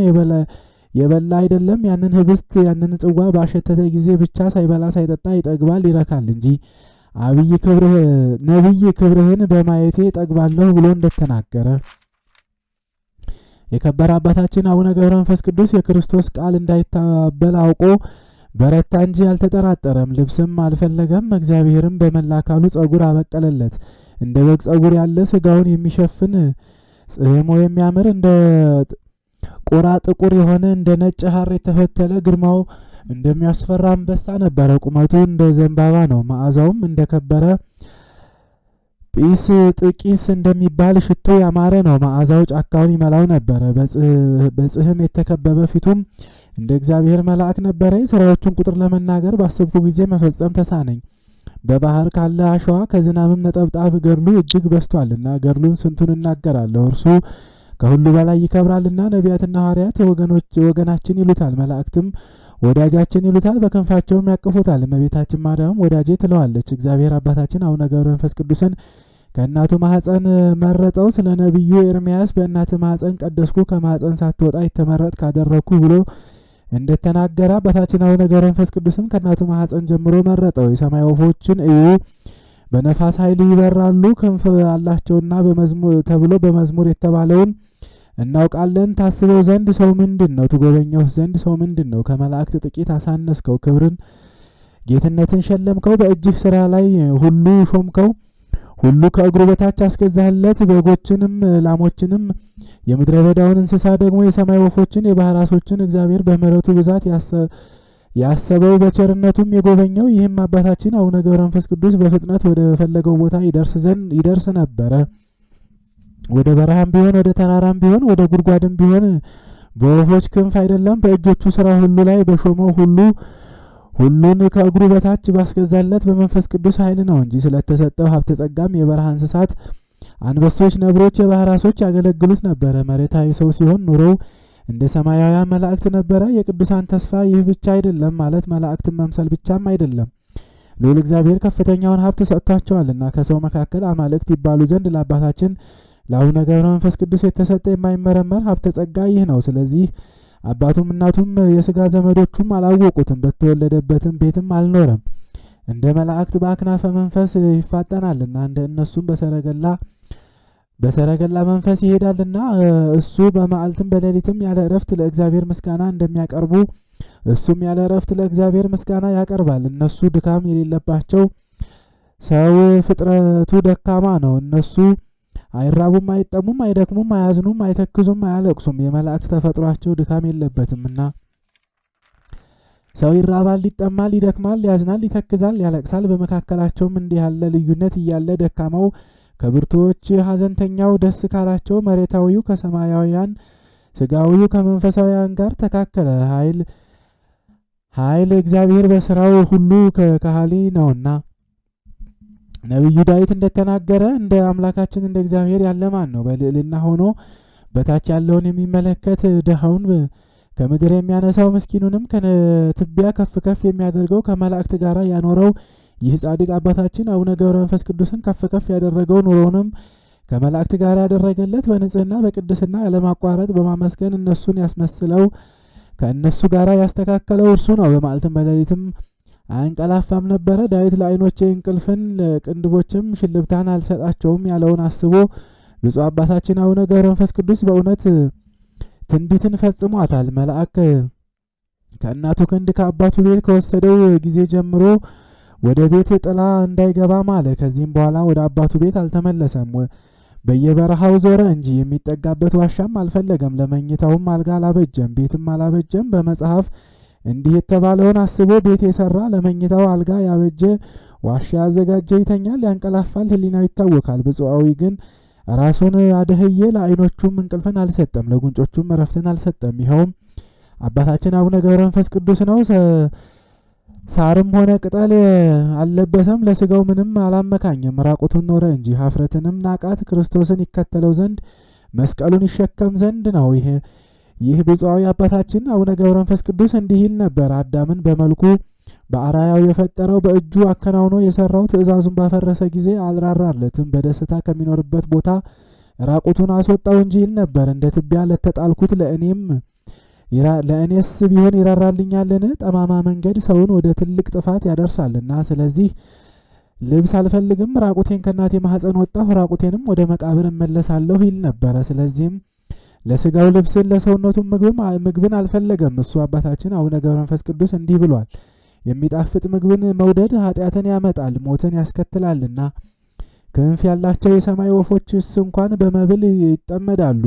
የበላ አይደለም። ያንን ህብስት ያንን ጽዋ ባሸተተ ጊዜ ብቻ ሳይበላ ሳይጠጣ ይጠግባል፣ ይረካል እንጂ ነቢይ ክብርህን በማየቴ ጠግባለሁ ብሎ እንደተናገረ የከበረ አባታችን አቡነ ገብረ መንፈስ ቅዱስ የክርስቶስ ቃል እንዳይታበል አውቆ በረታ እንጂ አልተጠራጠረም። ልብስም አልፈለገም። እግዚአብሔርም በመላ አካሉ ጸጉር አበቀለለት። እንደ በግ ጸጉር ያለ ስጋውን የሚሸፍን ጽሕሙ የሚያምር እንደ ቆራ ጥቁር የሆነ እንደ ነጭ ሐር የተፈተለ ግርማው እንደሚያስፈራ አንበሳ ነበረ። ቁመቱ እንደ ዘንባባ ነው። መዓዛውም እንደ ከበረ ጥቂስ እንደሚባል ሽቶ ያማረ ነው። መዓዛው ጫካውን ይመላው ነበረ። በጽሕም የተከበበ ፊቱም እንደ እግዚአብሔር መልአክ ነበረ። ስራዎቹን ቁጥር ለመናገር ባሰብኩ ጊዜ መፈጸም ተሳነኝ። በባህር ካለ አሸዋ ከዝናብም ነጠብጣብ ገድሉ እጅግ በስቷልና ገድሉን ስንቱን እናገራለሁ። እርሱ ከሁሉ በላይ ይከብራልና ነቢያትና ሐዋርያት ወገናችን ይሉታል፣ መላእክትም ወዳጃችን ይሉታል፣ በከንፋቸውም ያቅፉታል። እመቤታችን ማርያም ወዳጄ ትለዋለች። እግዚአብሔር አባታችን አቡነ ገብረ መንፈስ ቅዱስን ከእናቱ ማኅፀን መረጠው። ስለ ነቢዩ ኤርምያስ በእናት ማኅፀን ቀደስኩ፣ ከማኅፀን ሳትወጣ የተመረጥ ካደረግኩ ብሎ እንደተናገረ አባታችን አቡነ ገብረ መንፈስ ቅዱስም ከእናቱ ማኅፀን ጀምሮ መረጠው። የሰማይ ወፎችን እዩ፣ በነፋስ ኃይል ይበራሉ። ክንፍ አላቸውና በመዝሙር ተብሎ በመዝሙር የተባለውን እናውቃለን። ታስበው ዘንድ ሰው ምንድነው? ትጎበኘው ዘንድ ሰው ምንድነው? ከመላእክት ጥቂት አሳነስከው። ክብርን ጌትነትን ሸለምከው። በእጅህ ስራ ላይ ሁሉ ሾምከው። ሁሉ ከእግሩ በታች አስገዛህለት። በጎችንም ላሞችንም የምድረ በዳውን እንስሳ ደግሞ የሰማይ ወፎችን የባህር ዓሦችን እግዚአብሔር በምሕረቱ ብዛት ያሰበው በቸርነቱም የጎበኘው። ይህም አባታችን አቡነ ገብረ መንፈስ ቅዱስ በፍጥነት ወደ ፈለገው ቦታ ይደርስ ነበረ። ወደ በረሃም ቢሆን ወደ ተራራም ቢሆን ወደ ጉድጓድም ቢሆን በወፎች ክንፍ አይደለም በእጆቹ ስራ ሁሉ ላይ በሾመው ሁሉን ከእግሩ በታች ባስገዛለት በመንፈስ ቅዱስ ኃይል ነው እንጂ ስለተሰጠው ሀብተ ጸጋም የበረሃ እንስሳት አንበሶች፣ ነብሮች፣ የባህር ዓሦች ያገለግሉት ነበረ። መሬታዊ ሰው ሲሆን ኑሮው እንደ ሰማያውያን መላእክት ነበረ። የቅዱሳን ተስፋ ይህ ብቻ አይደለም ማለት መላእክትን መምሰል ብቻም አይደለም። ልዑል እግዚአብሔር ከፍተኛውን ሀብት ሰጥቷቸዋልና ከሰው መካከል አማልክት ይባሉ ዘንድ ለአባታችን ለአቡነ ገብረ መንፈስ ቅዱስ የተሰጠ የማይመረመር ሀብተ ጸጋ ይህ ነው። ስለዚህ አባቱም እናቱም የሥጋ ዘመዶቹም አላወቁትም፣ በተወለደበትም ቤትም አልኖረም። እንደ መላእክት በአክናፈ መንፈስ ይፋጠናልና እንደ እነሱም በሰረገላ መንፈስ ይሄዳልና እሱ በመዓልትም በሌሊትም ያለ እረፍት ለእግዚአብሔር ምስጋና እንደሚያቀርቡ እሱም ያለ እረፍት ለእግዚአብሔር ምስጋና ያቀርባል። እነሱ ድካም የሌለባቸው ሰው ፍጥረቱ ደካማ ነው። እነሱ አይራቡም፣ አይጠሙም፣ አይደክሙም፣ አያዝኑም፣ አይተክዙም፣ አያለቅሱም። የመላእክት ተፈጥሯቸው ድካም የለበትምና ሰው ይራባል፣ ይጠማል፣ ይደክማል፣ ያዝናል፣ ይተክዛል፣ ያለቅሳል። በመካከላቸውም እንዲህ ያለ ልዩነት እያለ ደካማው ከብርቱዎች ሐዘንተኛው ደስ ካላቸው መሬታዊው ከሰማያውያን ሥጋዊው ከመንፈሳውያን ጋር ተካከለ። ኃይል እግዚአብሔር በሥራው ሁሉ ከካህሊ ነውና ነቢዩ ዳዊት እንደተናገረ እንደ አምላካችን እንደ እግዚአብሔር ያለ ማን ነው? በልዕልና ሆኖ በታች ያለውን የሚመለከት ድሃውን ከምድር የሚያነሳው ምስኪኑንም ከትቢያ ከፍ ከፍ የሚያደርገው ከመላእክት ጋር ያኖረው ይህ ጻድቅ አባታችን አቡነ ገብረ መንፈስ ቅዱስን ከፍ ከፍ ያደረገው ኑሮውንም ከመላእክት ጋር ያደረገለት በንጽህና በቅድስና ያለማቋረጥ በማመስገን እነሱን ያስመስለው ከእነሱ ጋር ያስተካከለው እርሱ ነው። በመዓልትም በሌሊትም አንቀላፋም ነበረ። ዳዊት ለዓይኖቼ እንቅልፍን ለቅንድቦችም ሽልብታን አልሰጣቸውም ያለውን አስቦ ብፁዕ አባታችን አቡነ ገብረ መንፈስ ቅዱስ በእውነት ትንቢትን ፈጽሟታል። መልአክ ከእናቱ ክንድ ከአባቱ ቤት ከወሰደው ጊዜ ጀምሮ ወደ ቤት ጥላ እንዳይገባ ማለ። ከዚህም በኋላ ወደ አባቱ ቤት አልተመለሰም። በየበረሃው ዞረ እንጂ የሚጠጋበት ዋሻም አልፈለገም። ለመኝታውም አልጋ አላበጀም፣ ቤትም አላበጀም። በመጽሐፍ እንዲህ የተባለውን አስቦ ቤት የሰራ ለመኝታው አልጋ ያበጀ ዋሻ ያዘጋጀ ይተኛል፣ ያንቀላፋል፣ ሕሊናው ይታወካል። ብፁዓዊ ግን ራሱን አደህዬ ለዓይኖቹም እንቅልፍን አልሰጠም፣ ለጉንጮቹም እረፍትን አልሰጠም። ይኸውም አባታችን አቡነ ገብረ መንፈስ ቅዱስ ነው። ሳርም ሆነ ቅጠል አልለበሰም፣ ለስጋው ምንም አላመካኝም፣ ራቁቱን ኖረ እንጂ። ኀፍረትንም ናቃት፣ ክርስቶስን ይከተለው ዘንድ መስቀሉን ይሸከም ዘንድ ነው። ይህ ብፁዓዊ አባታችን አቡነ ገብረ መንፈስ ቅዱስ እንዲህ ይል ነበር። አዳምን በመልኩ በአርአያው የፈጠረው በእጁ አከናውኖ የሰራው ትእዛዙን ባፈረሰ ጊዜ አልራራለትም፣ በደስታ ከሚኖርበት ቦታ ራቁቱን አስወጣው እንጂ ይል ነበር። እንደ ትቢያ ለተጣልኩት ለእኔስ ቢሆን ይራራልኛልን? ጠማማ መንገድ ሰውን ወደ ትልቅ ጥፋት ያደርሳልና። ስለዚህ ልብስ አልፈልግም፣ ራቁቴን ከእናቴ ማኅፀን ወጣሁ፣ ራቁቴንም ወደ መቃብር እመለሳለሁ ይል ነበረ። ስለዚህም ለስጋው ልብስን ለሰውነቱም ምግብን አልፈለገም። እሱ አባታችን አቡነ ገብረ መንፈስ ቅዱስ እንዲህ ብሏል። የሚጣፍጥ ምግብን መውደድ ኃጢአትን ያመጣል፣ ሞትን ያስከትላልና። ክንፍ ያላቸው የሰማይ ወፎችስ እንኳን በመብል ይጠመዳሉ፣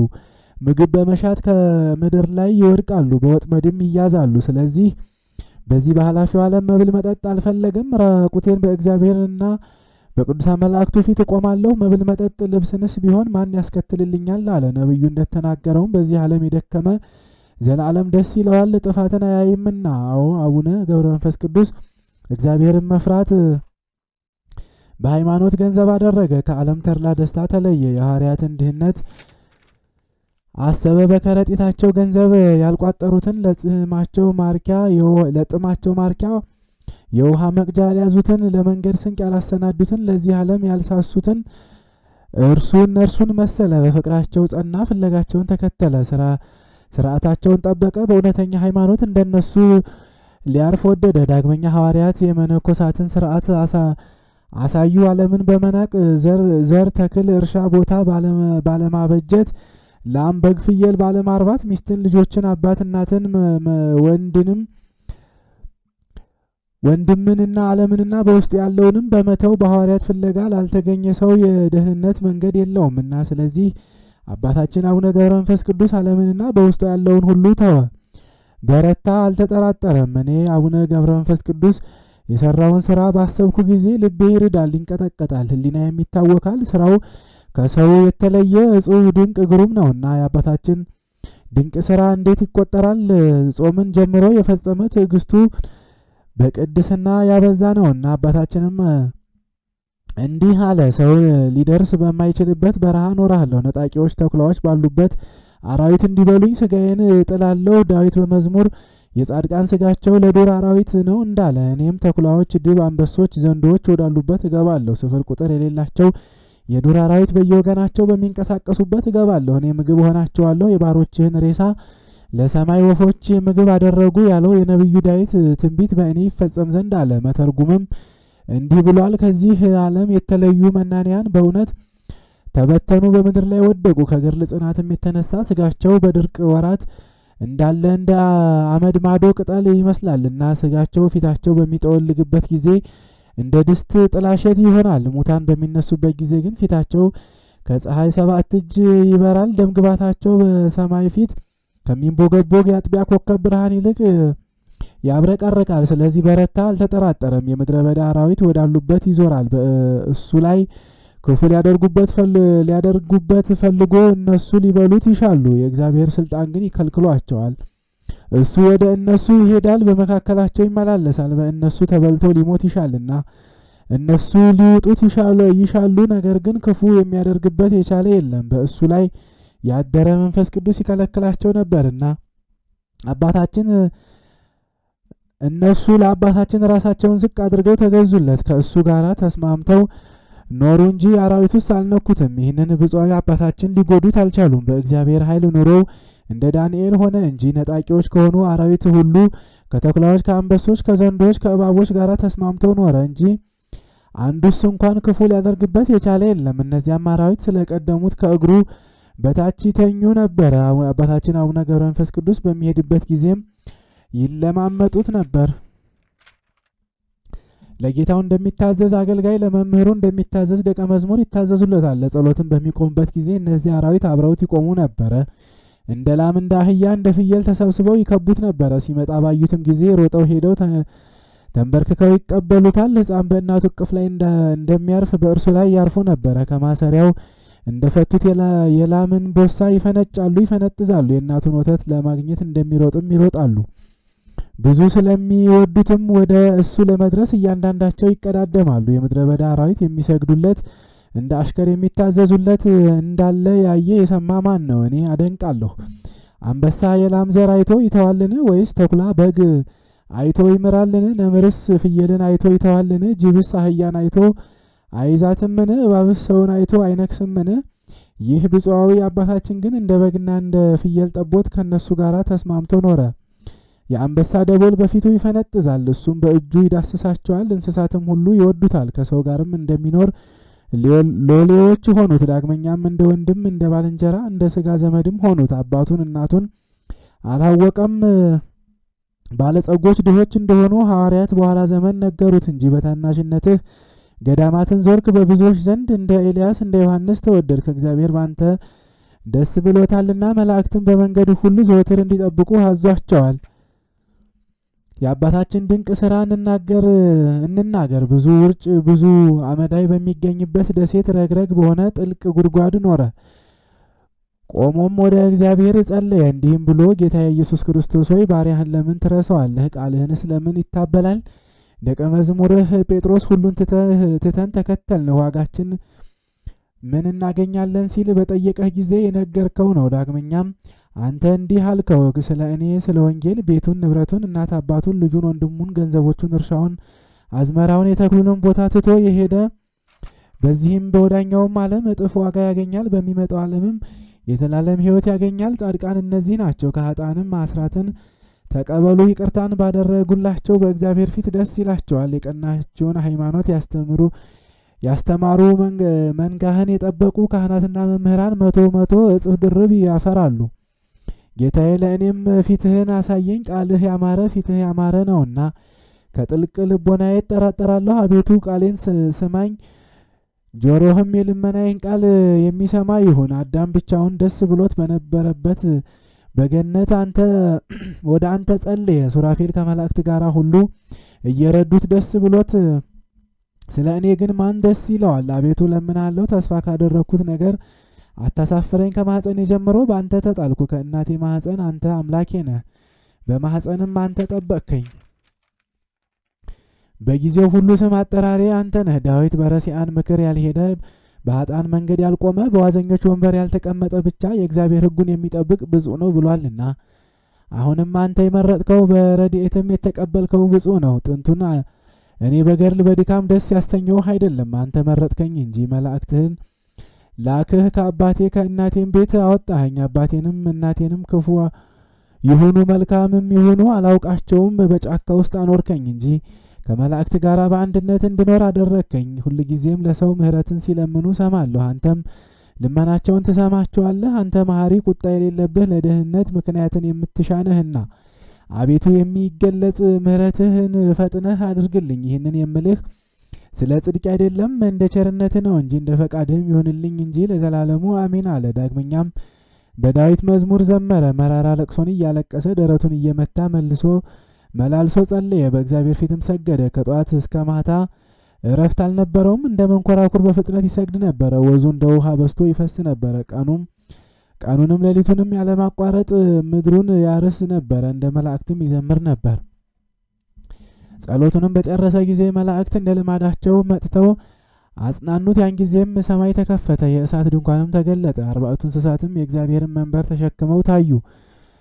ምግብ በመሻት ከምድር ላይ ይወድቃሉ፣ በወጥመድም ይያዛሉ። ስለዚህ በዚህ በኃላፊው ዓለም መብል መጠጥ አልፈለገም። ራቁቴን በእግዚአብሔርና በቅዱሳን መላእክቱ ፊት እቆማለሁ፣ መብል መጠጥ ልብስንስ ቢሆን ማን ያስከትልልኛል አለ። ነቢዩ እንደተናገረውም በዚህ ዓለም የደከመ ዘላለም ደስ ይለዋል፣ ጥፋትን አያይምና። አዎ አቡነ ገብረ መንፈስ ቅዱስ እግዚአብሔርን መፍራት በሃይማኖት ገንዘብ አደረገ። ከዓለም ተድላ ደስታ ተለየ። የሐዋርያትን ድህነት አሰበ። በከረጢታቸው ገንዘብ ያልቋጠሩትን ለጥማቸው ማርኪያ የውሃ መቅጃ ያልያዙትን ለመንገድ ስንቅ ያላሰናዱትን ለዚህ ዓለም ያልሳሱትን እነርሱን መሰለ። በፍቅራቸው ጸና፣ ፍለጋቸውን ተከተለ፣ ስርዓታቸውን ጠበቀ። በእውነተኛ ሃይማኖት እንደነሱ ሊያርፍ ወደደ። ዳግመኛ ሐዋርያት የመነኮሳትን ስርዓት አሳዩ ዓለምን በመናቅ ዘር ተክል እርሻ ቦታ ባለማበጀት ላም በግ ፍየል ባለማርባት ሚስትን ልጆችን አባት እናትን ወንድምንና ዓለምንና በውስጡ ያለውንም በመተው በሐዋርያት ፍለጋ ላልተገኘ ሰው የደህንነት መንገድ የለውምና ስለዚህ አባታችን አቡነ ገብረ መንፈስ ቅዱስ ዓለምንና በውስጡ ያለውን ሁሉ ተወ፣ በረታ፣ አልተጠራጠረም። እኔ አቡነ ገብረ መንፈስ ቅዱስ የሰራውን ስራ ባሰብኩ ጊዜ ልቤ ይርዳል፣ ይንቀጠቀጣል፣ ሕሊናዬም ይታወካል። ስራው ከሰው የተለየ እጹብ ድንቅ ግሩም ነውና የአባታችን ድንቅ ስራ እንዴት ይቆጠራል? ጾምን ጀምሮ የፈጸመ ትዕግስቱ በቅድስና ያበዛ ነውና አባታችንም እንዲህ አለ። ሰው ሊደርስ በማይችልበት በረሃ ኖራለሁ፣ ነጣቂዎች ተኩላዎች ባሉበት አራዊት እንዲበሉኝ ስጋዬን እጥላለሁ። ዳዊት በመዝሙር የጻድቃን ስጋቸው ለዱር አራዊት ነው እንዳለ እኔም ተኩላዎች፣ ድብ፣ አንበሶች፣ ዘንዶዎች ወዳሉበት እገባለሁ። ስፍር ቁጥር የሌላቸው የዱር አራዊት በየወገናቸው በሚንቀሳቀሱበት እገባለሁ። እኔ ምግብ ሆናቸዋለሁ። የባሮችህን ሬሳ ለሰማይ ወፎች ምግብ አደረጉ ያለው የነቢዩ ዳዊት ትንቢት በእኔ ይፈጸም ዘንድ አለ። መተርጉምም እንዲህ ብሏል። ከዚህ ዓለም የተለዩ መናንያን በእውነት ተበተኑ፣ በምድር ላይ ወደቁ። ከገድል ጽናትም የተነሳ ስጋቸው በድርቅ ወራት እንዳለ እንደ አመድ ማዶ ቅጠል ይመስላልና ስጋቸው ፊታቸው በሚጠወልግበት ጊዜ እንደ ድስት ጥላሸት ይሆናል። ሙታን በሚነሱበት ጊዜ ግን ፊታቸው ከፀሐይ 7 እጅ ይበራል። ደምግባታቸው በሰማይ ፊት ከሚንቦገቦግ የአጥቢያ ኮከብ ብርሃን ይልቅ ያብረቀርቃል። ስለዚህ በረታ፣ አልተጠራጠረም። የምድረ በዳ አራዊት ወዳሉበት ይዞራል። በእሱ ላይ ክፉ ሊያደርጉበት ፈልጎ እነሱ ሊበሉት ይሻሉ፣ የእግዚአብሔር ስልጣን ግን ይከልክሏቸዋል። እሱ ወደ እነሱ ይሄዳል፣ በመካከላቸው ይመላለሳል። በእነሱ ተበልቶ ሊሞት ይሻልና እነሱ ሊውጡት ይሻሉ፣ ነገር ግን ክፉ የሚያደርግበት የቻለ የለም። በእሱ ላይ ያደረ መንፈስ ቅዱስ ይከለክላቸው ነበርና አባታችን እነሱ ለአባታችን ራሳቸውን ዝቅ አድርገው ተገዙለት፣ ከእሱ ጋር ተስማምተው ኖሩ እንጂ አራዊቱስ አልነኩትም። ይህንን ብፁዕ አባታችን ሊጎዱት አልቻሉም። በእግዚአብሔር ኃይል ኑሮው እንደ ዳንኤል ሆነ እንጂ ነጣቂዎች ከሆኑ አራዊት ሁሉ ከተኩላዎች፣ ከአንበሶች፣ ከዘንዶች፣ ከእባቦች ጋር ተስማምተው ኖረ እንጂ አንዱስ እንኳን ክፉ ሊያደርግበት የቻለ የለም። እነዚያም አራዊት ስለቀደሙት ከእግሩ በታች ይተኙ ነበረ። አባታችን አቡነ ገብረ መንፈስ ቅዱስ በሚሄድበት ጊዜም ይለማመጡት ነበር። ለጌታው እንደሚታዘዝ አገልጋይ ለመምህሩ እንደሚታዘዝ ደቀ መዝሙር ይታዘዙለታል። ለጸሎትም በሚቆምበት ጊዜ እነዚህ አራዊት አብረውት ይቆሙ ነበረ። እንደ ላም፣ እንደ አህያ፣ እንደ ፍየል ተሰብስበው ይከቡት ነበረ። ሲመጣ ባዩትም ጊዜ ሮጠው ሄደው ተንበርክከው ይቀበሉታል። ሕፃን በእናቱ እቅፍ ላይ እንደሚያርፍ በእርሱ ላይ ያርፉ ነበረ። ከማሰሪያው እንደፈቱት የላምን ቦሳ ይፈነጫሉ፣ ይፈነጥዛሉ። የእናቱን ወተት ለማግኘት እንደሚሮጥም ይሮጣሉ። ብዙ ስለሚወዱትም ወደ እሱ ለመድረስ እያንዳንዳቸው ይቀዳደማሉ። የምድረ በዳ አራዊት የሚሰግዱለት እንደ አሽከር የሚታዘዙለት እንዳለ ያየ የሰማ ማን ነው? እኔ አደንቃለሁ። አንበሳ የላም ዘር አይቶ ይተዋልን? ወይስ ተኩላ በግ አይቶ ይምራልን? ነምርስ ፍየልን አይቶ ይተዋልን? ጅብስ አህያን አይቶ አይዛትምን? እባብስ ሰውን አይቶ አይነክስምን? ይህ ብፁዓዊ አባታችን ግን እንደ በግና እንደ ፍየል ጠቦት ከነሱ ጋር ተስማምቶ ኖረ። የአንበሳ ደቦል በፊቱ ይፈነጥዛል፣ እሱም በእጁ ይዳስሳቸዋል። እንስሳትም ሁሉ ይወዱታል፣ ከሰው ጋርም እንደሚኖር ሎሌዎች ሆኑት። ዳግመኛም እንደ ወንድም፣ እንደ ባልንጀራ፣ እንደ ስጋ ዘመድም ሆኑት። አባቱን እናቱን አላወቀም። ባለጸጎች ድሆች እንደሆኑ ሐዋርያት በኋላ ዘመን ነገሩት እንጂ በታናሽነትህ ገዳማትን ዞርክ፣ በብዙዎች ዘንድ እንደ ኤልያስ እንደ ዮሐንስ ተወደድክ። እግዚአብሔር ባንተ ደስ ብሎታልና መላእክትን በመንገድ ሁሉ ዘወትር እንዲጠብቁ አዟቸዋል። የአባታችን ድንቅ ስራ እንናገር። ብዙ ውርጭ ብዙ አመዳይ በሚገኝበት ደሴት ረግረግ በሆነ ጥልቅ ጉድጓድ ኖረ። ቆሞም ወደ እግዚአብሔር ጸለየ፣ እንዲህም ብሎ ጌታ ኢየሱስ ክርስቶስ ሆይ ባሪያህን ለምን ትረሳዋለህ? ቃልህንስ ለምን ይታበላል? ደቀ መዝሙርህ ጴጥሮስ ሁሉን ትተን ተከተልን፣ ዋጋችን ምን እናገኛለን ሲል በጠየቀህ ጊዜ የነገርከው ነው። ዳግመኛም አንተ እንዲህ አልከው፣ ስለ እኔ ስለ ወንጌል ቤቱን፣ ንብረቱን፣ እናት አባቱን፣ ልጁን፣ ወንድሙን፣ ገንዘቦቹን፣ እርሻውን፣ አዝመራውን፣ የተክሉንም ቦታ ትቶ የሄደ በዚህም በወዳኛውም ዓለም እጥፍ ዋጋ ያገኛል፣ በሚመጣው ዓለምም የዘላለም ሕይወት ያገኛል። ጻድቃን እነዚህ ናቸው። ከኃጥአንም አስራትን ተቀበሉ፣ ይቅርታን ባደረጉላቸው በእግዚአብሔር ፊት ደስ ይላቸዋል። የቀናቸውን ሃይማኖት ያስተማሩ መንጋህን የጠበቁ ካህናትና መምህራን መቶ እጥፍ ድርብ ያፈራሉ። ጌታዬ ለእኔም ፊትህን አሳየኝ፣ ቃልህ ያማረ ፊትህ ያማረ ነውና ከጥልቅ ልቦናዬ እጠራጠራለሁ። አቤቱ ቃሌን ስማኝ፣ ጆሮህም የልመናዬን ቃል የሚሰማ ይሁን። አዳም ብቻውን ደስ ብሎት በነበረበት በገነት ወደ አንተ ጸለየ። ሱራፌል ከመላእክት ጋር ሁሉ እየረዱት ደስ ብሎት፣ ስለ እኔ ግን ማን ደስ ይለዋል? አቤቱ ለምናለሁ፣ ተስፋ ካደረግኩት ነገር አታሳፍረኝ። ከማኅፀን ጀምሮ በአንተ ተጣልኩ። ከእናቴ ማኅፀን አንተ አምላኬ ነህ፣ በማኅፀንም አንተ ጠበቅከኝ። በጊዜው ሁሉ ስም አጠራሪ አንተ ነህ። ዳዊት በረሲአን ምክር ያልሄደ በኃጥአን መንገድ ያልቆመ በዋዘኞች ወንበር ያልተቀመጠ ብቻ የእግዚአብሔር ሕጉን የሚጠብቅ ብፁዕ ነው ብሏልና፣ አሁንም አንተ የመረጥከው በረድኤትም የተቀበልከው ብፁዕ ነው። ጥንቱን እኔ በገድል በድካም ደስ ያሰኘውህ አይደለም፣ አንተ መረጥከኝ እንጂ። መላእክትህን ላክህ፣ ከአባቴ ከእናቴም ቤት አወጣኸኝ። አባቴንም እናቴንም ክፉ ይሁኑ መልካምም ይሁኑ አላውቃቸውም፣ በጫካ ውስጥ አኖርከኝ እንጂ። ከመላእክት ጋር በአንድነት እንድኖር አደረግከኝ። ሁልጊዜም ለሰው ምሕረትን ሲለምኑ ሰማለሁ፣ አንተም ልመናቸውን ትሰማቸዋለህ። አንተ መሐሪ፣ ቁጣ የሌለብህ ለደህንነት ምክንያትን የምትሻነህና አቤቱ የሚገለጽ ምሕረትህን ፈጥነህ አድርግልኝ። ይህንን የምልህ ስለ ጽድቅ አይደለም፣ እንደ ቸርነትህ ነው እንጂ እንደ ፈቃድህም ይሁንልኝ እንጂ ለዘላለሙ አሜን አለ። ዳግመኛም በዳዊት መዝሙር ዘመረ። መራራ ለቅሶን እያለቀሰ ደረቱን እየመታ መላልሶ ጸለየ። በእግዚአብሔር ፊትም ሰገደ። ከጠዋት እስከ ማታ እረፍት አልነበረውም። እንደ መንኮራኩር በፍጥነት ይሰግድ ነበረ። ወዙ እንደ ውሃ በስቶ ይፈስ ነበረ። ቀኑንም ሌሊቱንም ያለማቋረጥ ምድሩን ያርስ ነበረ። እንደ መላእክትም ይዘምር ነበር። ጸሎቱንም በጨረሰ ጊዜ መላእክት እንደ ልማዳቸው መጥተው አጽናኑት። ያን ጊዜም ሰማይ ተከፈተ፣ የእሳት ድንኳንም ተገለጠ። 40 እንስሳትም የእግዚአብሔርን መንበር ተሸክመው ታዩ።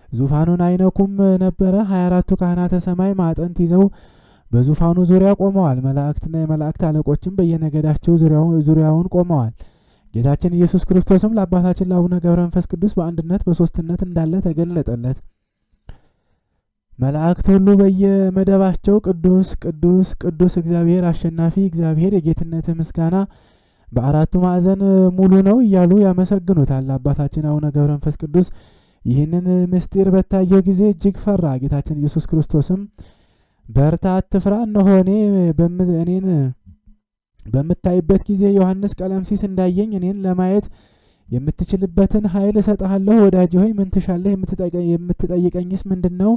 ዙፋኑን አይነኩም ነበረ። 24ቱ ካህናተ ሰማይ ማዕጠንት ይዘው በዙፋኑ ዙሪያ ቆመዋል። መላእክትና የመላእክት አለቆችም በየነገዳቸው ዙሪያውን ቆመዋል። ጌታችን ኢየሱስ ክርስቶስም ለአባታችን ለአቡነ ገብረ መንፈስ ቅዱስ በአንድነት በሶስትነት እንዳለ ተገለጠለት። መላእክት ሁሉ በየመደባቸው ቅዱስ ቅዱስ ቅዱስ እግዚአብሔር አሸናፊ እግዚአብሔር የጌትነት ምስጋና በአራቱ ማዕዘን ሙሉ ነው እያሉ ያመሰግኑታል። አባታችን አቡነ ገብረ መንፈስ ቅዱስ ይህንን ምስጢር በታየው ጊዜ እጅግ ፈራ። ጌታችን ኢየሱስ ክርስቶስም በርታ፣ አትፍራ፣ እነሆ እኔን በምታይበት ጊዜ ዮሐንስ ቀለምሲስ እንዳየኝ እኔን ለማየት የምትችልበትን ኃይል እሰጥሃለሁ። ወዳጅ ሆይ ምን ትሻለህ? የምትጠይቀኝስ ምንድን ነው?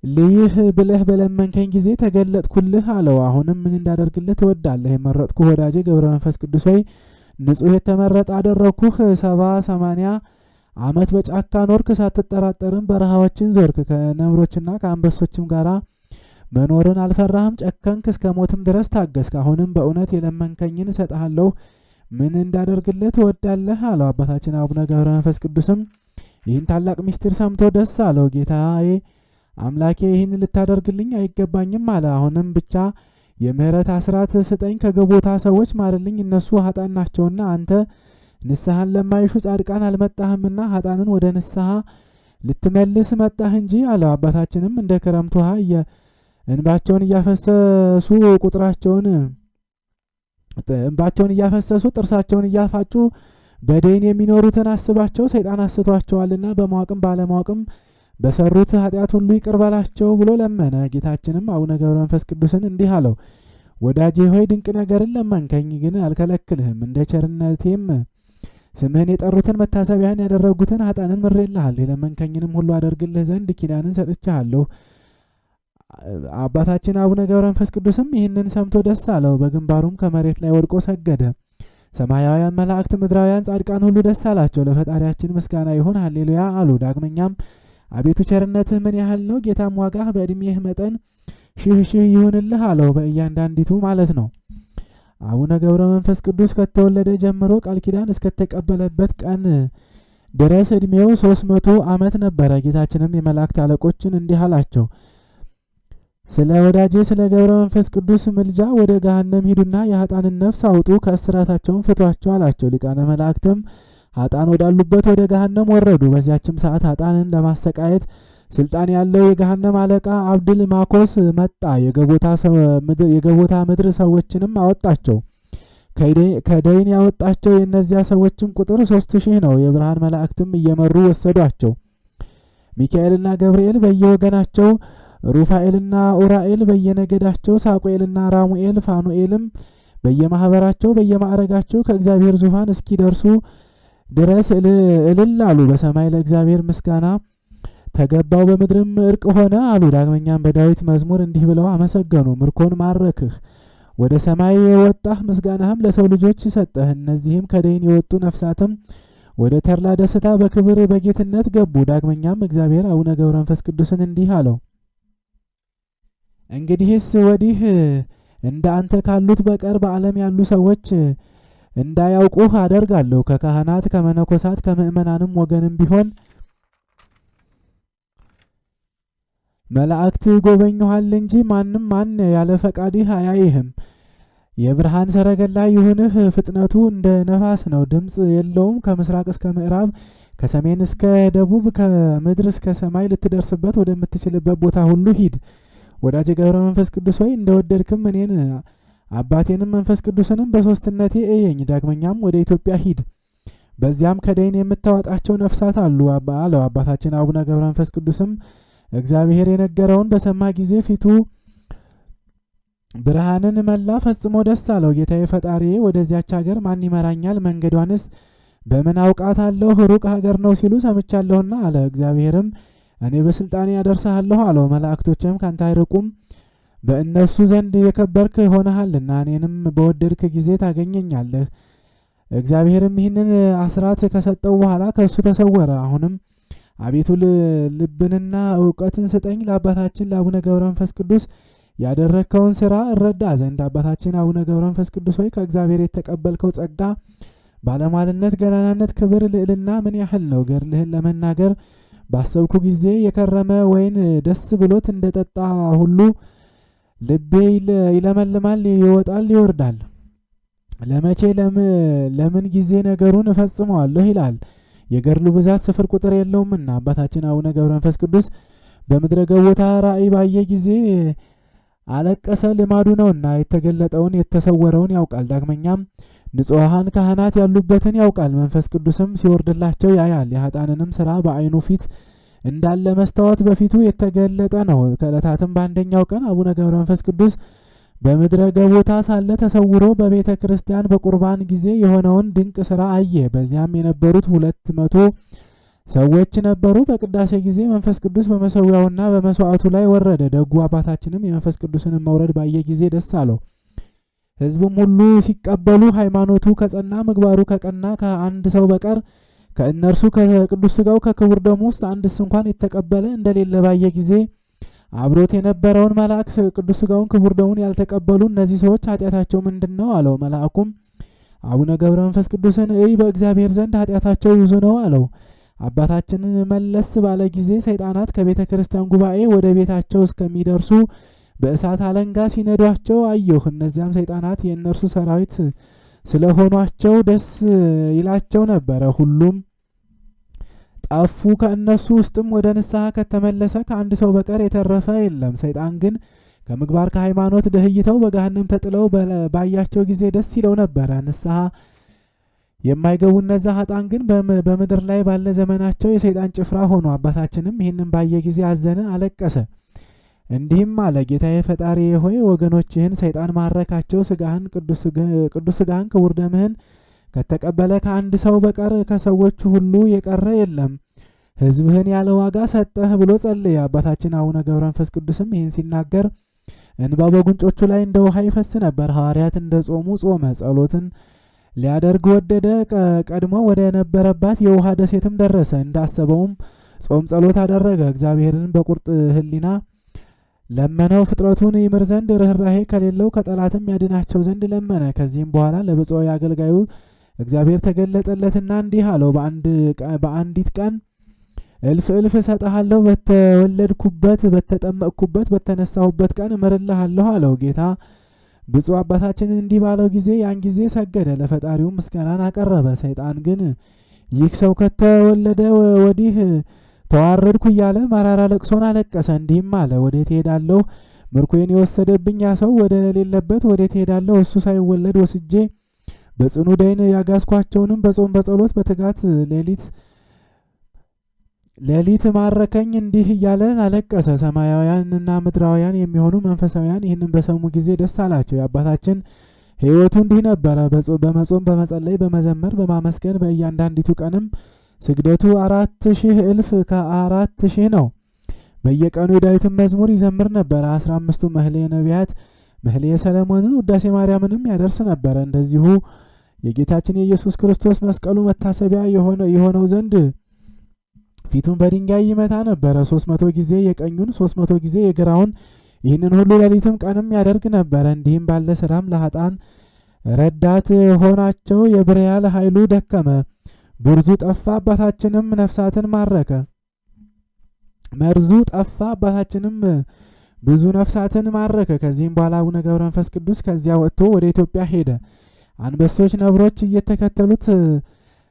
ልይህ ብለህ በለመንከኝ ጊዜ ተገለጥኩልህ አለው። አሁንም ምን እንዳደርግልህ ትወዳለህ? የመረጥኩህ ወዳጄ ገብረ መንፈስ ቅዱስ ሆይ ንጹሕ የተመረጠ አደረግኩህ። 70-80 ዓመት በጫካ ኖርክ፣ ሳትጠራጠርም በረሃዎችን ዞርክ። ከነብሮችና ከአንበሶችም ጋር መኖርን አልፈራህም። ጨከንክ፣ እስከ ሞትም ድረስ ታገስክ። አሁንም በእውነት የለመንከኝን እሰጥሃለሁ። ምን እንዳደርግልህ ትወዳለህ አለው። አባታችን አቡነ ገብረ መንፈስ ቅዱስም ይህን ታላቅ ምስጢር ሰምቶ ደስ አለው። ጌታዬ አምላኬ ይህን ልታደርግልኝ አይገባኝም አለ። አሁንም ብቻ የምህረት አስራት ስጠኝ፣ ከገቦታ ሰዎች ማርልኝ፣ እነሱ ኃጥአን ናቸውና። አንተ ንስሐን ለማይሹ ጻድቃን አልመጣህምና ኃጥአንን ወደ ንስሐ ልትመልስ መጣህ እንጂ አለው። አባታችንም እንደ ክረምት ውሃ እንባቸውን እያፈሰሱ ጥርሳቸውን እያፋጩ በደይን የሚኖሩትን አስባቸው፣ ሰይጣን አስቷቸዋልና በማወቅም ባለማወቅም በሰሩት ኃጢአት ሁሉ ይቅር በላቸው ብሎ ለመነ። ጌታችንም አቡነ ገብረ መንፈስ ቅዱስን እንዲህ አለው፣ ወዳጄ ሆይ ድንቅ ነገርን ለመንከኝ፣ ግን አልከለክልህም። እንደ ቸርነቴም ስምህን የጠሩትን መታሰቢያን ያደረጉትን ኃጥአንን ምሬልሃለሁ። የለመንከኝንም ሁሉ አደርግልህ ዘንድ ኪዳንን ሰጥቻለሁ። አባታችን አቡነ ገብረ መንፈስ ቅዱስም ይህንን ሰምቶ ደስ አለው። በግንባሩም ከመሬት ላይ ወድቆ ሰገደ። ሰማያውያን መላእክት፣ ምድራውያን ጻድቃን ሁሉ ደስ አላቸው። ለፈጣሪያችን ምስጋና ይሁን ሃሌሉያ አሉ። ዳግመኛም አቤቱ ቸርነትህ ምን ያህል ነው? ጌታም ዋጋህ በዕድሜህ መጠን ሺህ ይሁንልህ አለው። በእያንዳንዲቱ ማለት ነው። አቡነ ገብረ መንፈስ ቅዱስ ከተወለደ ጀምሮ ቃል ኪዳን እስከተቀበለበት ቀን ድረስ ዕድሜው 300 ዓመት ነበረ። ጌታችንም የመላእክት አለቆችን እንዲህ አላቸው፣ ስለ ወዳጄ ስለ ገብረ መንፈስ ቅዱስ ምልጃ ወደ ገሃነም ሂዱና የኃጥአንን ነፍስ አውጡ፣ ከእስራታቸውም ፍቷቸው አላቸው። ሊቃነ መላእክትም ኃጥአን ወዳሉበት ወደ ገሃነም ወረዱ። በዚያችም ሰዓት ኃጥአንን ለማሰቃየት ስልጣን ያለው የገሃነም አለቃ አብድል ማኮስ መጣ። የገቦታ ምድር ሰዎችንም አወጣቸው። ከደይን ያወጣቸው የእነዚያ ሰዎችም ቁጥር 3000 ነው። የብርሃን መላእክትም እየመሩ ወሰዷቸው። ሚካኤልና ገብርኤል በየወገናቸው፣ ሩፋኤልና ኡራኤል በየነገዳቸው፣ ሳቁኤልና ራሙኤል ፋኑኤልም በየማህበራቸው በየማዕረጋቸው ከእግዚአብሔር ዙፋን እስኪደርሱ ድረስ እልል አሉ። በሰማይ ለእግዚአብሔር ምስጋና ተገባው፣ በምድርም እርቅ ሆነ አሉ። ዳግመኛም በዳዊት መዝሙር እንዲህ ብለው አመሰገኑ። ምርኮን ማረክህ፣ ወደ ሰማይ የወጣህ፣ ምስጋናህም ለሰው ልጆች ሰጠህ። እነዚህም ከደይን የወጡ ነፍሳትም ወደ ተድላ ደስታ በክብር በጌትነት ገቡ። ዳግመኛም እግዚአብሔር አቡነ ገብረ መንፈስ ቅዱስን እንዲህ አለው፣ እንግዲህስ ወዲህ እንደ አንተ ካሉት በቀር በዓለም ያሉ ሰዎች እንዳያውቁህ አደርጋለሁ። ከካህናት ከመነኮሳት ከምእመናንም ወገንም ቢሆን መላእክት ጎበኙሃል እንጂ ማን ያለ ፈቃድህ አያይህም። የብርሃን ሰረገላ ይሁንህ፣ ፍጥነቱ እንደ ነፋስ ነው፣ ድምፅ የለውም። ከምስራቅ እስከ ምዕራብ ከሰሜን እስከ ደቡብ ከምድር እስከ ሰማይ ልትደርስበት ወደምትችልበት ቦታ ሁሉ ሂድ። ወዳጄ ገብረ መንፈስ ቅዱስ ሆይ እንደወደድክም እኔን አባቴንም መንፈስ ቅዱስንም በሶስትነቴ እየኝ። ዳግመኛም ወደ ኢትዮጵያ ሂድ፣ በዚያም ከደይን የምታወጣቸው ነፍሳት አሉ አለው። አባታችን አቡነ ገብረ መንፈስ ቅዱስም እግዚአብሔር የነገረውን በሰማ ጊዜ ፊቱ ብርሃንን መላ፣ ፈጽሞ ደስ አለው። ጌታዬ ፈጣሪዬ ወደዚያች ሀገር ማን ይመራኛል? መንገዷንስ በምን አውቃታለሁ? ሩቅ ሀገር ነው ሲሉ ሰምቻለሁና አለ። እግዚአብሔርም እኔ በስልጣኔ ያደርሰሃለሁ አለው። መላእክቶችም ካንተ አይርቁም፣ በእነሱ ዘንድ የከበርክ ሆነሃልና እኔንም በወደድክ ጊዜ ታገኘኛለህ። እግዚአብሔርም ይህንን አስራት ከሰጠው በኋላ ከእሱ ተሰወረ። አሁንም አቤቱ ልብንና እውቀትን ስጠኝ፣ ለአባታችን ለአቡነ ገብረ መንፈስ ቅዱስ ያደረግከውን ስራ እረዳ ዘንድ። አባታችን አቡነ ገብረ መንፈስ ቅዱስ ሆይ ከእግዚአብሔር የተቀበልከው ጸጋ፣ ባለሟልነት፣ ገናናነት፣ ክብር፣ ልዕልና ምን ያህል ነው! ገድልህን ለመናገር ባሰብኩ ጊዜ የከረመ ወይን ደስ ብሎት እንደጠጣ ሁሉ ልቤ ይለመልማል፣ ይወጣል፣ ይወርዳል። ለመቼ ለምን ጊዜ ነገሩን እፈጽመዋለሁ ይላል። የገድሉ ብዛት ስፍር ቁጥር የለውምና። አባታችን አቡነ ገብረ መንፈስ ቅዱስ በምድረ ገቦታ ራእይ ባየ ጊዜ አለቀሰ፣ ልማዱ ነውና። የተገለጠውን የተሰወረውን ያውቃል። ዳግመኛም ንጹሐን ካህናት ያሉበትን ያውቃል። መንፈስ ቅዱስም ሲወርድላቸው ያያል። የኃጥአንንም ስራ በዓይኑ ፊት እንዳለ መስታወት በፊቱ የተገለጠ ነው። ከዕለታትም በአንደኛው ቀን አቡነ ገብረ መንፈስ ቅዱስ በምድረ ገቦታ ሳለ ተሰውሮ በቤተ ክርስቲያን በቁርባን ጊዜ የሆነውን ድንቅ ስራ አየ። በዚያም የነበሩት 200 ሰዎች ነበሩ። በቅዳሴ ጊዜ መንፈስ ቅዱስ በመሰዊያውና በመስዋዕቱ ላይ ወረደ። ደጉ አባታችንም የመንፈስ ቅዱስን መውረድ ባየ ጊዜ ደስ አለው። ሕዝቡም ሁሉ ሲቀበሉ ሃይማኖቱ ከጸና ምግባሩ ከቀና ከአንድ ሰው በቀር ከእነርሱ ከቅዱስ ሥጋው ከክቡር ደሙ ውስጥ አንድስ እንኳን የተቀበለ እንደሌለ ባየ ጊዜ አብሮት የነበረውን መልአክ ቅዱስ ሥጋውን ክቡር ደሙን ያልተቀበሉ እነዚህ ሰዎች ኃጢአታቸው ምንድን ነው አለው። መልአኩም አቡነ ገብረ መንፈስ ቅዱስን በእግዚአብሔር ዘንድ ኃጢአታቸው ብዙ ነው አለው። አባታችንን መለስ ባለ ጊዜ ሰይጣናት ከቤተ ክርስቲያን ጉባኤ ወደ ቤታቸው እስከሚደርሱ በእሳት አለንጋ ሲነዷቸው አየሁ። እነዚያም ሰይጣናት የእነርሱ ሰራዊት ስለሆኗቸው ደስ ይላቸው ነበረ። ሁሉም ጠፉ። ከእነሱ ውስጥም ወደ ንስሐ ከተመለሰ ከአንድ ሰው በቀር የተረፈ የለም። ሰይጣን ግን ከምግባር ከሃይማኖት ደህይተው በገሃነም ተጥለው ባያቸው ጊዜ ደስ ይለው ነበረ። ንስሐ የማይገቡ እነዛ ኃጥአን ግን በምድር ላይ ባለ ዘመናቸው የሰይጣን ጭፍራ ሆኑ። አባታችንም ይህንን ባየ ጊዜ አዘነ፣ አለቀሰ። እንዲህም አለ፣ ጌታዬ ፈጣሪ ሆይ ወገኖችህን ሰይጣን ማረካቸው። ስጋህን ቅዱስ ስጋህን ክቡር ደምህን ከተቀበለ ከአንድ ሰው በቀር ከሰዎች ሁሉ የቀረ የለም። ሕዝብህን ያለ ዋጋ ሰጠህ ብሎ ጸለየ። አባታችን አቡነ ገብረ መንፈስ ቅዱስም ይህን ሲናገር እንባ በጉንጮቹ ላይ እንደ ውሃ ይፈስ ነበር። ሐዋርያት እንደ ጾሙ ጾመ። ጸሎትን ሊያደርግ ወደደ። ቀድሞ ወደ ነበረባት የውሃ ደሴትም ደረሰ። እንዳሰበውም ጾም ጸሎት አደረገ። እግዚአብሔርን በቁርጥ ሕሊና ለመነው። ፍጥረቱን ይምር ዘንድ ርኅራሄ ከሌለው ከጠላትም ያድናቸው ዘንድ ለመነ። ከዚህም በኋላ ለብፁዕ አገልጋዩ እግዚአብሔር ተገለጠለትና እንዲህ አለው፣ በአንዲት ቀን እልፍ እሰጥሃለሁ፣ በተወለድኩበት በተጠመቅኩበት በተነሳሁበት ቀን እምርልሃለሁ አለው። ጌታ ብፁዕ አባታችንን እንዲህ ባለው ጊዜ ያን ጊዜ ሰገደ፣ ለፈጣሪው ምስጋናን አቀረበ። ሰይጣን ግን ይህ ሰው ከተወለደ ወዲህ ተዋረድኩ እያለ መራራ ለቅሶን አለቀሰ። እንዲህም አለ፣ ወዴት እሄዳለሁ? ምርኮዬን የወሰደብኝ ያ ሰው ወደ ሌለበት ወዴት እሄዳለሁ? እሱ ሳይወለድ ወስጄ በጽኑ ደይን ያጋዝኳቸውንም በጾም በጸሎት በትጋት ሌሊት ማረከኝ እንዲህ እያለ አለቀሰ። ሰማያውያንና ምድራውያን የሚሆኑ መንፈሳውያን ይህንን በሰሙ ጊዜ ደስ አላቸው። የአባታችን ሕይወቱ እንዲህ ነበረ። በመጾም በመጸለይ በመዘመር በማመስገን በእያንዳንዲቱ ቀንም ስግደቱ 4000 እልፍ ከ4000 ነው። በየቀኑ የዳዊትን መዝሙር ይዘምር ነበረ። 15ቱ መኃልየ ነቢያት መኃልየ ሰለሞንን ውዳሴ ማርያምንም ያደርስ ነበረ። እንደዚሁ የጌታችን የኢየሱስ ክርስቶስ መስቀሉ መታሰቢያ የሆነው ዘንድ ፊቱን በድንጋይ ይመታ ነበረ። 300 ጊዜ የቀኙን 300 ጊዜ የግራውን። ይህንን ሁሉ ሌሊትም ቀንም ያደርግ ነበረ። እንዲህም ባለ ስራም ለኃጥአን ረዳት ሆናቸው። የብርያል ኃይሉ ደከመ፣ ብርዙ ጠፋ፣ አባታችንም ነፍሳትን ማረከ። መርዙ ጠፋ፣ አባታችንም ብዙ ነፍሳትን ማረከ። ከዚህም በኋላ አቡነ ገብረ መንፈስ ቅዱስ ከዚያ ወጥቶ ወደ ኢትዮጵያ ሄደ። አንበሶች ነብሮች እየተከተሉት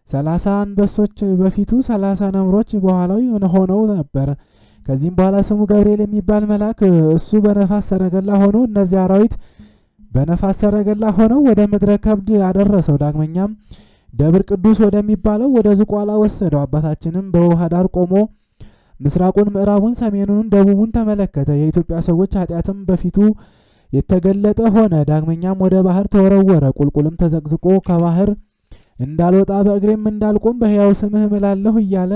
30 አንበሶች በፊቱ 30 ነብሮች በኋላው ሆነው ነበር። ከዚህም በኋላ ስሙ ገብርኤል የሚባል መልአክ እሱ በነፋስ ሰረገላ ሆኖ እነዚህ አራዊት በነፋስ ሰረገላ ሆነው ወደ ምድረ ከብድ አደረሰው። ዳግመኛም ደብር ቅዱስ ወደሚባለው ወደ ዝቋላ ወሰደው። አባታችንም በውሃ ዳር ቆሞ ምስራቁን፣ ምዕራቡን፣ ሰሜኑን፣ ደቡቡን ተመለከተ። የኢትዮጵያ ሰዎች ኃጢአትም በፊቱ የተገለጠ ሆነ። ዳግመኛም ወደ ባህር ተወረወረ። ቁልቁልም ተዘቅዝቆ ከባህር እንዳልወጣ በእግሬም እንዳልቆም በሕያው ስምህ እምላለሁ እያለ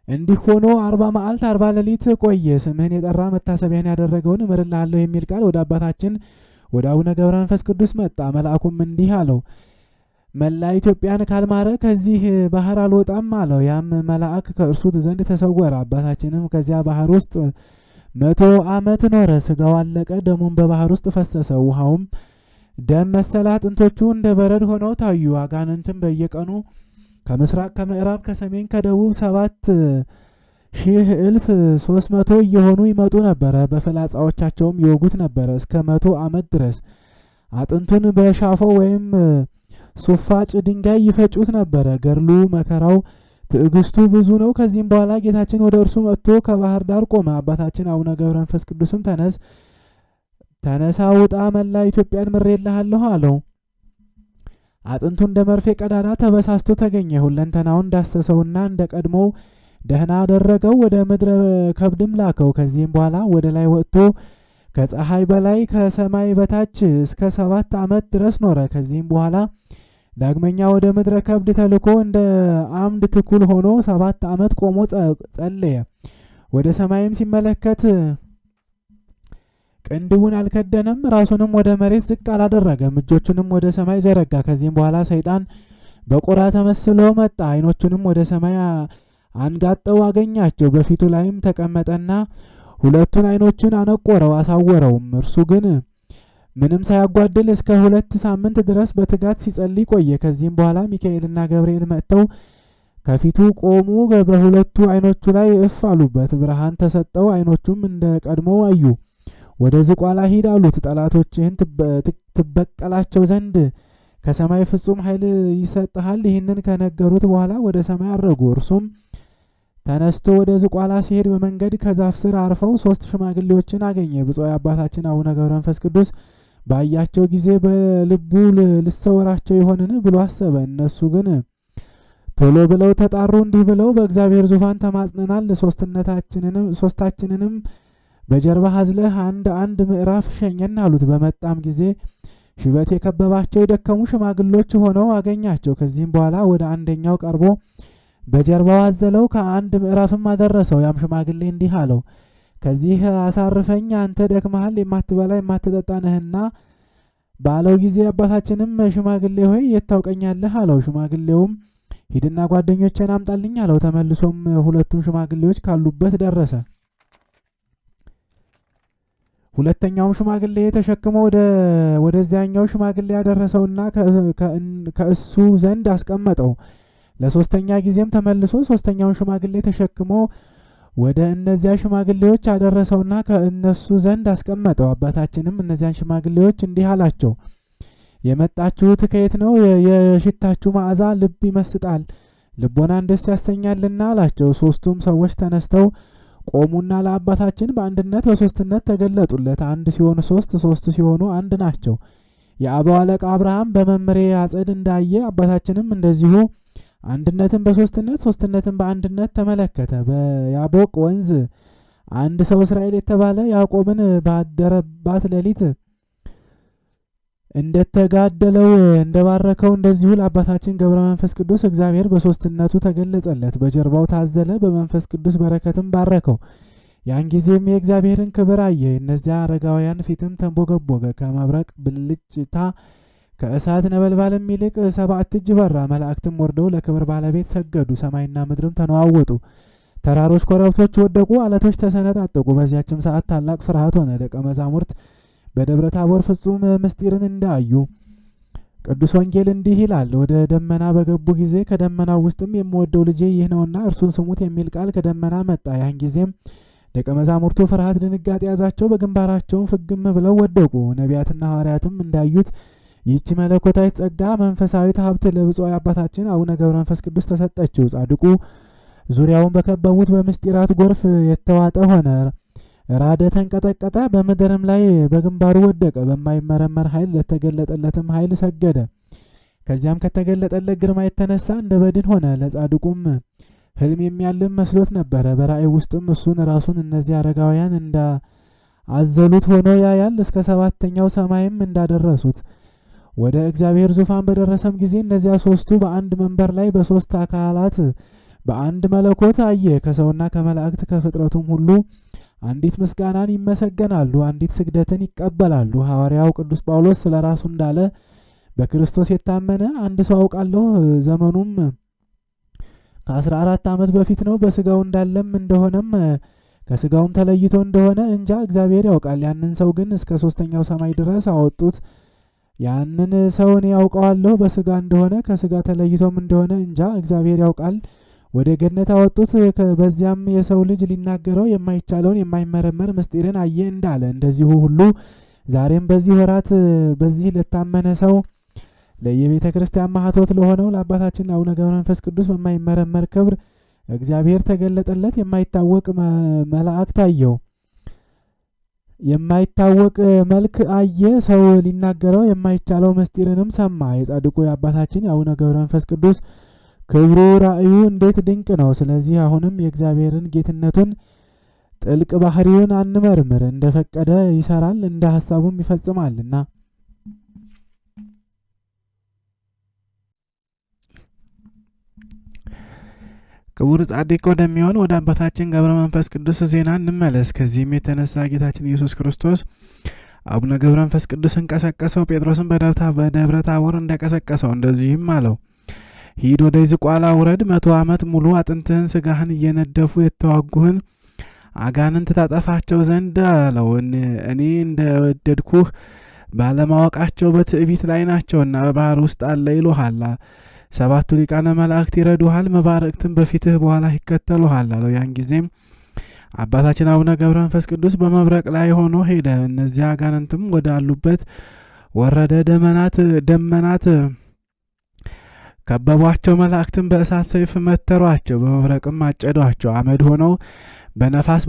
እንዲህ ሆኖ 40 መዓልት 40 ሌሊት ቆየ። ስምህን የጠራ መታሰቢያን ያደረገውን እምርልሃለሁ የሚል ቃል ወደ አባታችን ወደ አቡነ ገብረ መንፈስ ቅዱስ መጣ። መልአኩም እንዲህ አለው፣ መላ ኢትዮጵያን ካልማረ ከዚህ ባህር አልወጣም አለው። ያም መልአክ ከእርሱ ዘንድ ተሰወረ። አባታችንም ከዚያ ባህር ውስጥ 100 ዓመት ኖረ። ስጋው አለቀ፣ ደሙም በባህር ውስጥ ፈሰሰ። ውሃውም ደም መሰለ። አጥንቶቹ እንደ በረድ ሆነው ታዩ። አጋንንትም በየቀኑ ከምስራቅ ከምዕራብ ከሰሜን ከደቡብ 7,300 እየሆኑ ይመጡ ነበረ። በፍላጻዎቻቸውም ይወጉት ነበረ እስከ 100 ዓመት ድረስ። አጥንቱን በሻፎ ወይም ሱፋጭ ድንጋይ ይፈጩት ነበረ። ገድሉ መከራው ትዕግስቱ ብዙ ነው። ከዚህም በኋላ ጌታችን ወደ እርሱ መጥቶ ከባህር ዳር ቆመ። አባታችን አቡነ ገብረ መንፈስ ቅዱስም ተነሳ ውጣ፣ መላ ኢትዮጵያን ምሬልሃለሁ አለው። አጥንቱ እንደ መርፌ ቀዳዳ ተበሳስቶ ተገኘ። ሁለንተናውን እንዳሰሰውና እንደ ቀድሞው ደህና አደረገው። ወደ ምድረ ከብድም ላከው። ከዚህም በኋላ ወደ ላይ ወጥቶ ከፀሐይ በላይ ከሰማይ በታች እስከ 7 ዓመት ድረስ ኖረ። ከዚህም በኋላ ዳግመኛ ወደ ምድረ ከብድ ተልኮ እንደ አምድ ትኩል ሆኖ 7 ዓመት ቆሞ ጸለየ። ወደ ሰማይም ሲመለከት ቅንድቡን አልከደነም፣ ራሱንም ወደ መሬት ዝቅ አላደረገም፣ እጆቹንም ወደ ሰማይ ዘረጋ። ከዚህም በኋላ ሰይጣን በቁራ ተመስሎ መጣ። ዓይኖቹንም ወደ ሰማይ አንጋጠው አገኛቸው። በፊቱ ላይም ተቀመጠና ሁለቱን ዓይኖቹን አነቆረው አሳወረውም። እርሱ ግን ምንም ሳያጓድል እስከ 2 ሳምንት ድረስ በትጋት ሲጸልይ ቆየ። ከዚህም በኋላ ሚካኤልና ገብርኤል መጥተው ከፊቱ ቆሙ። በሁለቱ ዓይኖቹ ላይ እፍ አሉበት። ብርሃን ተሰጠው። ዓይኖቹም እንደ ቀድሞው አዩ። ወደ ዝቋላ ሂድ አሉት። ጠላቶችህን ትበቀላቸው ዘንድ ከሰማይ ፍጹም ኃይል ይሰጥሃል። ይህንን ከነገሩት በኋላ ወደ ሰማይ አረጉ። እርሱም ተነስቶ ወደ ዝቋላ ሲሄድ በመንገድ ከዛፍ ስር አርፈው 3 ሽማግሌዎችን አገኘ። ብፁዕ አባታችን አቡነ ገብረ መንፈስ ቅዱስ ባያቸው ጊዜ በልቡ ልሰወራቸው ይሆንን ብሎ አሰበ። እነሱ ግን ቶሎ ብለው ተጣሩ። እንዲህ ብለው በእግዚአብሔር ዙፋን ተማጽነናል፣ ሶስታችንንም በጀርባ አዝለህ አንድ ምዕራፍ ሸኘን አሉት። በመጣም ጊዜ ሽበት የከበባቸው የደከሙ ሽማግሎች ሆነው አገኛቸው። ከዚህም በኋላ ወደ አንደኛው ቀርቦ በጀርባው አዘለው፣ ከአንድ ምዕራፍም አደረሰው። ያም ሽማግሌ እንዲህ አለው፣ ከዚህ አሳርፈኝ፣ አንተ ደክመሃል፣ የማትበላ የማትጠጣ ነህና ባለው ጊዜ አባታችንም ሽማግሌ ሆይ የት ታውቀኛለህ አለው። ሽማግሌውም ሂድና ጓደኞቼን አምጣልኝ አለው። ተመልሶም ሁለቱም ሽማግሌዎች ካሉበት ደረሰ። ሁለተኛውም ሽማግሌ ተሸክሞ ወደዚያኛው ሽማግሌ ያደረሰውና ከእሱ ዘንድ አስቀመጠው። ለሶስተኛ ጊዜም ተመልሶ ሶስተኛውን ሽማግሌ ተሸክሞ ወደ እነዚያ ሽማግሌዎች አደረሰውና ከእነሱ ዘንድ አስቀመጠው። አባታችንም እነዚያን ሽማግሌዎች እንዲህ አላቸው፣ የመጣችሁት ከየት ነው? የሽታችሁ መዓዛ ልብ ይመስጣል፣ ልቦናን ደስ ያሰኛልና አላቸው። 3ቱም ሰዎች ተነስተው ቆሙና ለአባታችን በአንድነት በሶስትነት ተገለጡለት። 1 ሲሆኑ 3፣ 3 ሲሆኑ 1 ናቸው። የአበው አለቃ አብርሃም በመምሬ አጸድ እንዳየ አባታችንም እንደዚሁ አንድነትን በሶስትነት ሶስትነትን በአንድነት ተመለከተ። በያቦቅ ወንዝ አንድ ሰው እስራኤል የተባለ ያዕቆብን ባደረባት ሌሊት እንደተጋደለው እንደባረከው እንደዚሁ ለአባታችን ገብረ መንፈስ ቅዱስ እግዚአብሔር በሶስትነቱ ተገለጸለት። በጀርባው ታዘለ፣ በመንፈስ ቅዱስ በረከትም ባረከው። ያን ጊዜም የእግዚአብሔርን ክብር አየ። እነዚያ አረጋውያን ፊትም ተንቦገቦገ፣ ከመብረቅ ብልጭታ ከእሳት ነበልባልም ይልቅ 7 እጅ በራ። መላእክትም ወርደው ለክብር ባለቤት ሰገዱ። ሰማይና ምድርም ተነዋወጡ። ተራሮች፣ ኮረብቶች ወደቁ፣ አለቶች ተሰነጣጠቁ። በዚያችም ሰዓት ታላቅ ፍርሃት ሆነ። ደቀ መዛሙርት በደብረ ታቦር ፍጹም ምስጢርን እንዳዩ ቅዱስ ወንጌል እንዲህ ይላል። ወደ ደመና በገቡ ጊዜ ከደመናው ውስጥም የምወደው ልጄ ይህ ነውና እርሱን ስሙት የሚል ቃል ከደመና መጣ። ያን ጊዜም ደቀ መዛሙርቱ ፍርሃት፣ ድንጋጤ ያዛቸው፣ በግንባራቸውም ፍግም ብለው ወደቁ። ነቢያትና ሐዋርያትም እንዳዩት ይህች መለኮታዊት ጸጋ መንፈሳዊት ሀብት ለብፁዕ አባታችን አቡነ ገብረ መንፈስ ቅዱስ ተሰጠችው። ጻድቁ ዙሪያውን በከበቡት በምስጢራት ጎርፍ የተዋጠ ሆነ። ራደ፣ ተንቀጠቀጠ፣ በምድርም ላይ በግንባሩ ወደቀ። በማይመረመር ኃይል ለተገለጠለትም ኃይል ሰገደ። ከዚያም ከተገለጠለት ግርማ የተነሳ እንደ በድን ሆነ። ለጻድቁም ህልም የሚያልም መስሎት ነበረ። በራእይ ውስጥም እሱን ራሱን እነዚህ አረጋውያን እንዳዘሉት ሆኖ ያያል። እስከ 7ኛው ሰማይም እንዳደረሱት ወደ እግዚአብሔር ዙፋን በደረሰም ጊዜ እነዚያ ሶስቱ በአንድ መንበር ላይ በሶስት አካላት በአንድ መለኮት አየ። ከሰውና ከመላእክት ከፍጥረቱም ሁሉ አንዲት ምስጋናን ይመሰገናሉ፣ አንዲት ስግደትን ይቀበላሉ። ሐዋርያው ቅዱስ ጳውሎስ ስለ ራሱ እንዳለ በክርስቶስ የታመነ አንድ ሰው አውቃለሁ፣ ዘመኑም ከ14 ዓመት በፊት ነው። በስጋው እንዳለም እንደሆነም ከስጋውም ተለይቶ እንደሆነ እንጃ እግዚአብሔር ያውቃል። ያንን ሰው ግን እስከ 3ኛው ሰማይ ድረስ አወጡት። ያንን ሰው እኔ ያውቀዋለሁ፣ በስጋ እንደሆነ ከስጋ ተለይቶም እንደሆነ እንጃ እግዚአብሔር ያውቃል። ወደ ገነት አወጡት። በዚያም የሰው ልጅ ሊናገረው የማይቻለውን የማይመረመር ምስጢርን አየ እንዳለ እንደዚሁ ሁሉ ዛሬም በዚህ ወራት በዚህ ለታመነ ሰው ለየቤተ ክርስቲያን ማህቶት ለሆነው ለአባታችን አቡነ ገብረ መንፈስ ቅዱስ በማይመረመር ክብር እግዚአብሔር ተገለጠለት። የማይታወቅ መላእክት አየው፣ የማይታወቅ መልክ አየ። ሰው ሊናገረው የማይቻለው ምስጢርንም ሰማ። የጻድቁ የአባታችን የአቡነ ገብረ መንፈስ ቅዱስ ክብሩ ራእዩ እንዴት ድንቅ ነው! ስለዚህ አሁንም የእግዚአብሔርን ጌትነቱን ጥልቅ ባህሪውን አንመርምር። እንደፈቀደ ይሰራል፣ እንደ ሐሳቡም ይፈጽማልና። ክቡር ጻድቅ ወደሚሆን ወደ አባታችን ገብረ መንፈስ ቅዱስ ዜና እንመለስ። ከዚህም የተነሳ ጌታችን ኢየሱስ ክርስቶስ አቡነ ገብረ መንፈስ ቅዱስን ቀሰቀሰው። ጴጥሮስን በደብረ ታቦር እንደቀሰቀሰው እንደዚህም አለው፣ ሂድ ወደ ዝቋላ ውረድ፣ 100 ዓመት ሙሉ አጥንትህን ስጋህን እየነደፉ የተዋጉህን አጋንንት ታጠፋቸው ዘንድ አለው። እኔ እንደወደድኩህ ባለማወቃቸው በትዕቢት ላይ ናቸውና በባህር ውስጥ አለ ይሉሃል። 7ቱ ሊቃነ መላእክት ይረዱሃል፣ መባረክትም በፊትህ በኋላ ይከተሉሃል አለው። ያን ጊዜም አባታችን አቡነ ገብረ መንፈስ ቅዱስ በመብረቅ ላይ ሆኖ ሄደ። እነዚያ አጋንንትም ወዳሉበት ወረደ። ደመናት ከበቧቸው። መላእክትም በእሳት ሰይፍ መተሯቸው፣ በመብረቅም አጨዷቸው። አመድ ሆነው በነፋስ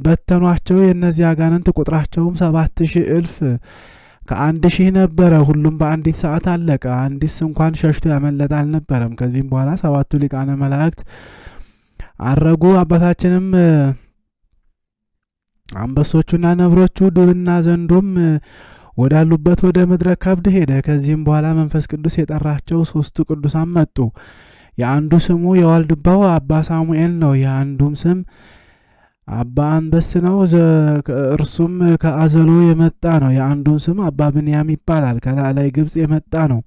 በተኗቸው። የእነዚህ አጋንንት ቁጥራቸውም 7,000 እልፍ ከ1,000 ነበረ። ሁሉም በአንዲት ሰዓት አለቀ። አንዲስ እንኳን ሸሽቶ ያመለጠ አልነበረም። ከዚህም በኋላ 7ቱ ሊቃነ መላእክት አረጉ። አባታችንም አንበሶቹና ነብሮቹ ድብና ዘንዶም ወዳሉበት ወደ ምድረ ከብድ ሄደ። ከዚህም በኋላ መንፈስ ቅዱስ የጠራቸው 3ቱ ቅዱሳን መጡ። የአንዱ ስሙ የዋልድባው አባ ሳሙኤል ነው። የአንዱም ስም አባ አንበስ ነው። እርሱም ከአዘሎ የመጣ ነው። የአንዱም ስም አባ ብንያም ይባላል። ከላላይ ግብጽ የመጣ ነው።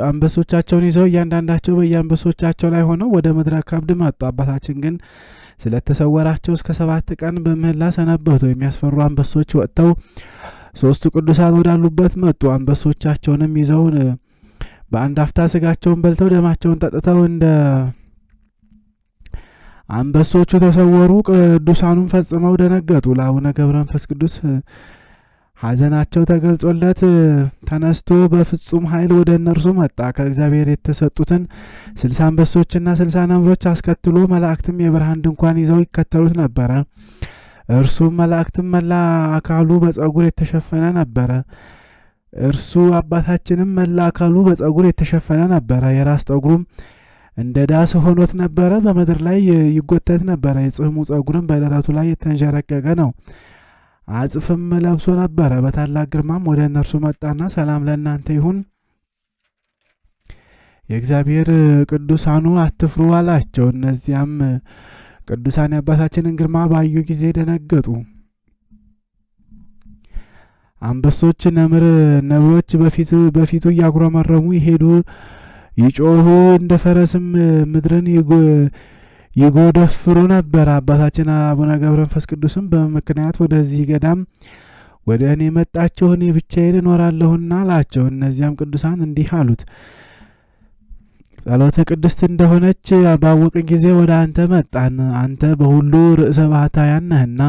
አንበሶቻቸውን ይዘው እያንዳንዳቸው በየአንበሶቻቸው ላይ ሆነው ወደ ምድረ ከብድ መጡ። አባታችን ግን ስለተሰወራቸው እስከ 7 ቀን በምህላ ሰነበቱ። የሚያስፈሩ አንበሶች ወጥተው 3ቱ ቅዱሳን ወዳሉበት መጡ። አንበሶቻቸውንም ይዘው በአንድ አፍታ ስጋቸውን በልተው ደማቸውን ጠጥተው እንደ አንበሶቹ ተሰወሩ። ቅዱሳኑም ፈጽመው ደነገጡ። ለአቡነ ገብረ መንፈስ ቅዱስ ሐዘናቸው ተገልጾለት ተነስቶ በፍጹም ኃይል ወደ እነርሱ መጣ። ከእግዚአብሔር የተሰጡትን 60 አንበሶችና 60 ነብሮች አስከትሎ መላእክትም የብርሃን ድንኳን ይዘው ይከተሉት ነበረ። እርሱም መላእክትም መላ አካሉ በጸጉር የተሸፈነ ነበረ። እርሱ አባታችንም መላ አካሉ በጸጉር የተሸፈነ ነበረ። የራስ ጠጉሩም እንደ ዳስ ሆኖት ነበረ። በምድር ላይ ይጎተት ነበረ። የጽሕሙ ጸጉርም በደረቱ ላይ የተንዠረቀቀ ነው። አጽፍም ለብሶ ነበረ። በታላቅ ግርማም ወደ እነርሱ መጣና ሰላም ለእናንተ ይሁን፣ የእግዚአብሔር ቅዱሳኑ አትፍሩ አላቸው። እነዚያም ቅዱሳን የአባታችንን ግርማ ባዩ ጊዜ ደነገጡ። አንበሶች፣ ነብሮች በፊቱ እያጉረመረሙ ይሄዱ ይጮሁ፣ እንደ ፈረስም ምድርን ይጎደፍሩ ነበር። አባታችን አቡነ ገብረ መንፈስ ቅዱስም በምክንያት ወደዚህ ገዳም ወደ እኔ መጣችሁ፣ እኔ ብቻዬን እኖራለሁና አላቸው። እነዚያም ቅዱሳን እንዲህ አሉት፣ ጸሎተ ቅድስት እንደሆነች ባወቅን ጊዜ ወደ አንተ መጣን። አንተ በሁሉ ርዕሰ ባህታውያን ነህና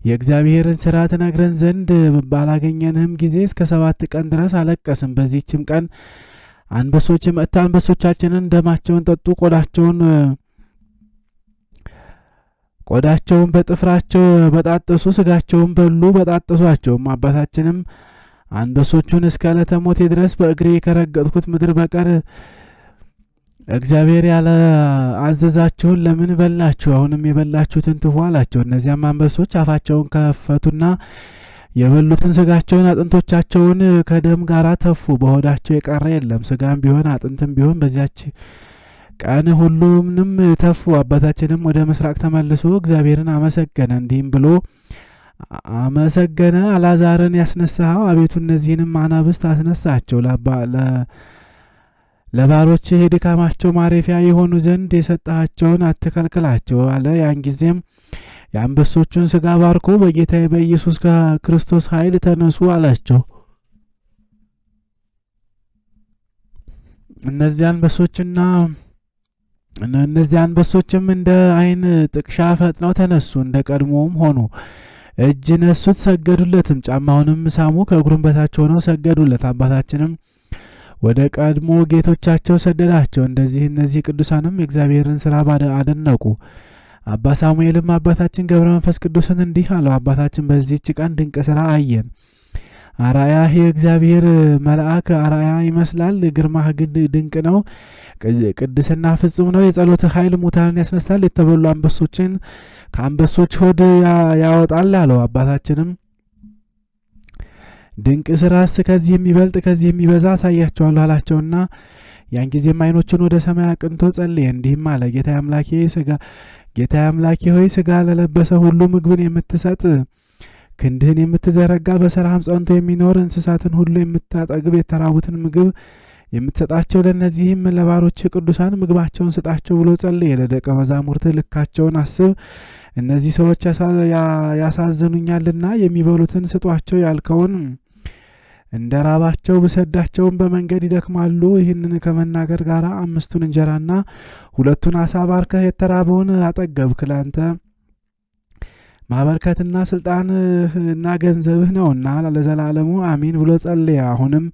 የእግዚአብሔርን ሥራ ትነግረን ዘንድ ባላገኘንህም ጊዜ እስከ 7 ቀን ድረስ አለቀስም። በዚህችም ቀን አንበሶች መጥተው አንበሶቻችንን ደማቸውን ጠጡ፣ ቆዳቸውን በጥፍራቸው በጣጠሱ፣ ስጋቸውን በሉ በጣጠሷቸውም። አባታችንም አንበሶቹን እስከ ዕለተ ሞቴ ድረስ በእግሬ ከረገጥኩት ምድር በቀር እግዚአብሔር ያለ አዘዛችሁን ለምን በላችሁ? አሁንም የበላችሁትን ትፉ አላቸው። እነዚያም አንበሶች አፋቸውን ከፈቱና የበሉትን ስጋቸውን አጥንቶቻቸውን ከደም ጋር ተፉ። በሆዳቸው የቀረ የለም፣ ስጋም ቢሆን አጥንትም ቢሆን በዚያች ቀን ሁሉንም ተፉ። አባታችንም ወደ ምስራቅ ተመልሶ እግዚአብሔርን አመሰገነ፣ እንዲህም ብሎ አመሰገነ። አልዓዛርን ያስነሳኸው አቤቱ እነዚህንም አናብስት አስነሳቸው፣ ለባሮች የድካማቸው ማረፊያ የሆኑ ዘንድ የሰጣቸውን አትከልክላቸው አለ። ያን ጊዜም የአንበሶቹን ስጋ ባርኮ በጌታዬ በኢየሱስ ክርስቶስ ኃይል ተነሱ አላቸው። እነዚያ አንበሶችም እንደ ዓይን ጥቅሻ ፈጥነው ተነሱ፣ እንደ ቀድሞውም ሆኑ። እጅ ነሱት፣ ሰገዱለትም። ጫማውንም ሳሙ፣ ከእግሩም በታች ሆነው ሰገዱለት። አባታችንም ወደ ቀድሞ ጌቶቻቸው ሰደዳቸው። እነዚህ ቅዱሳንም የእግዚአብሔርን ሥራ አደነቁ። አባ ሳሙኤልም አባታችን ገብረ መንፈስ ቅዱስን እንዲህ አለው፣ አባታችን በዚህች ቀን ድንቅ ሥራ አየን። አርአያህ የእግዚአብሔር መልአክ አርአያ ይመስላል። ግርማህ ድንቅ ነው። ቅድስና ፍጹም ነው። የጸሎት ኃይል ሙታንን ያስነሳል። የተበሉ አንበሶችን ከአንበሶች ሆድ ያወጣል አለው። አባታችንም ድንቅ ስራስ ከዚህ የሚበልጥ ከዚህ የሚበዛ አሳያቸዋለሁ አላቸውና ያን ጊዜም ዓይኖቹን ወደ ሰማይ አቅንቶ ጸለየ፣ እንዲህም አለ፣ ጌታዬ አምላኬ ሆይ ስጋ ለለበሰ ሁሉ ምግብን የምትሰጥ ክንድህን የምትዘረጋ በሥራህም ጸንቶ የሚኖር እንስሳትን ሁሉ የምታጠግብ የተራቡትን ምግብ የምትሰጣቸው ለእነዚህም ለባሮች ቅዱሳን ምግባቸውን ስጣቸው ብሎ ጸለየ። ለደቀ መዛሙርት ልካቸውን አስብ፣ እነዚህ ሰዎች ያሳዝኑኛልና የሚበሉትን ስጧቸው ያልከውን እንደ ራባቸው ብሰዳቸውን በመንገድ ይደክማሉ። ይህንን ከመናገር ጋር 5 እንጀራና 2 ዓሣ ባርከህ የተራበውን አጠገብክ። ለአንተ ማበርከትና ስልጣንና ገንዘብህ ነውና ለዘላለሙ አሚን ብሎ ጸለየ። አሁንም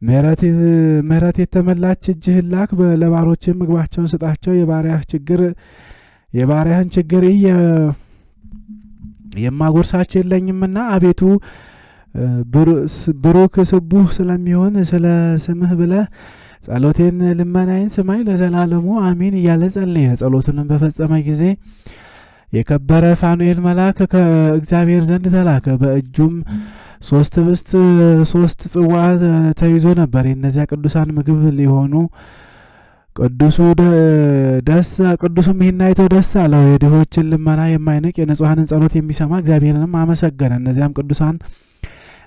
ምሕረት የተመላች እጅህን ላክ፣ ለባሮች ምግባቸውን ስጣቸው። የባሪያህን ችግር የማጎርሳቸው የለኝምና አቤቱ ብሩክ ስቡህ ስለሚሆን ስለ ስምህ ብለህ ጸሎቴን ልመናዬን ስማኝ ለዘላለሙ አሚን እያለ ጸለየ። ጸሎቱንም በፈጸመ ጊዜ የከበረ ፋኑኤል መልአክ ከእግዚአብሔር ዘንድ ተላከ። በእጁም 3 ኅብስት 3 ጽዋ ተይዞ ነበር። የእነዚያ ቅዱሳን ምግብ ሊሆኑ ቅዱሱም ይህን አይቶ ደስ አለው። የድሆችን ልመና የማይንቅ የንጹሐንን ጸሎት የሚሰማ እግዚአብሔርንም አመሰገነ። እነዚያም ቅዱሳን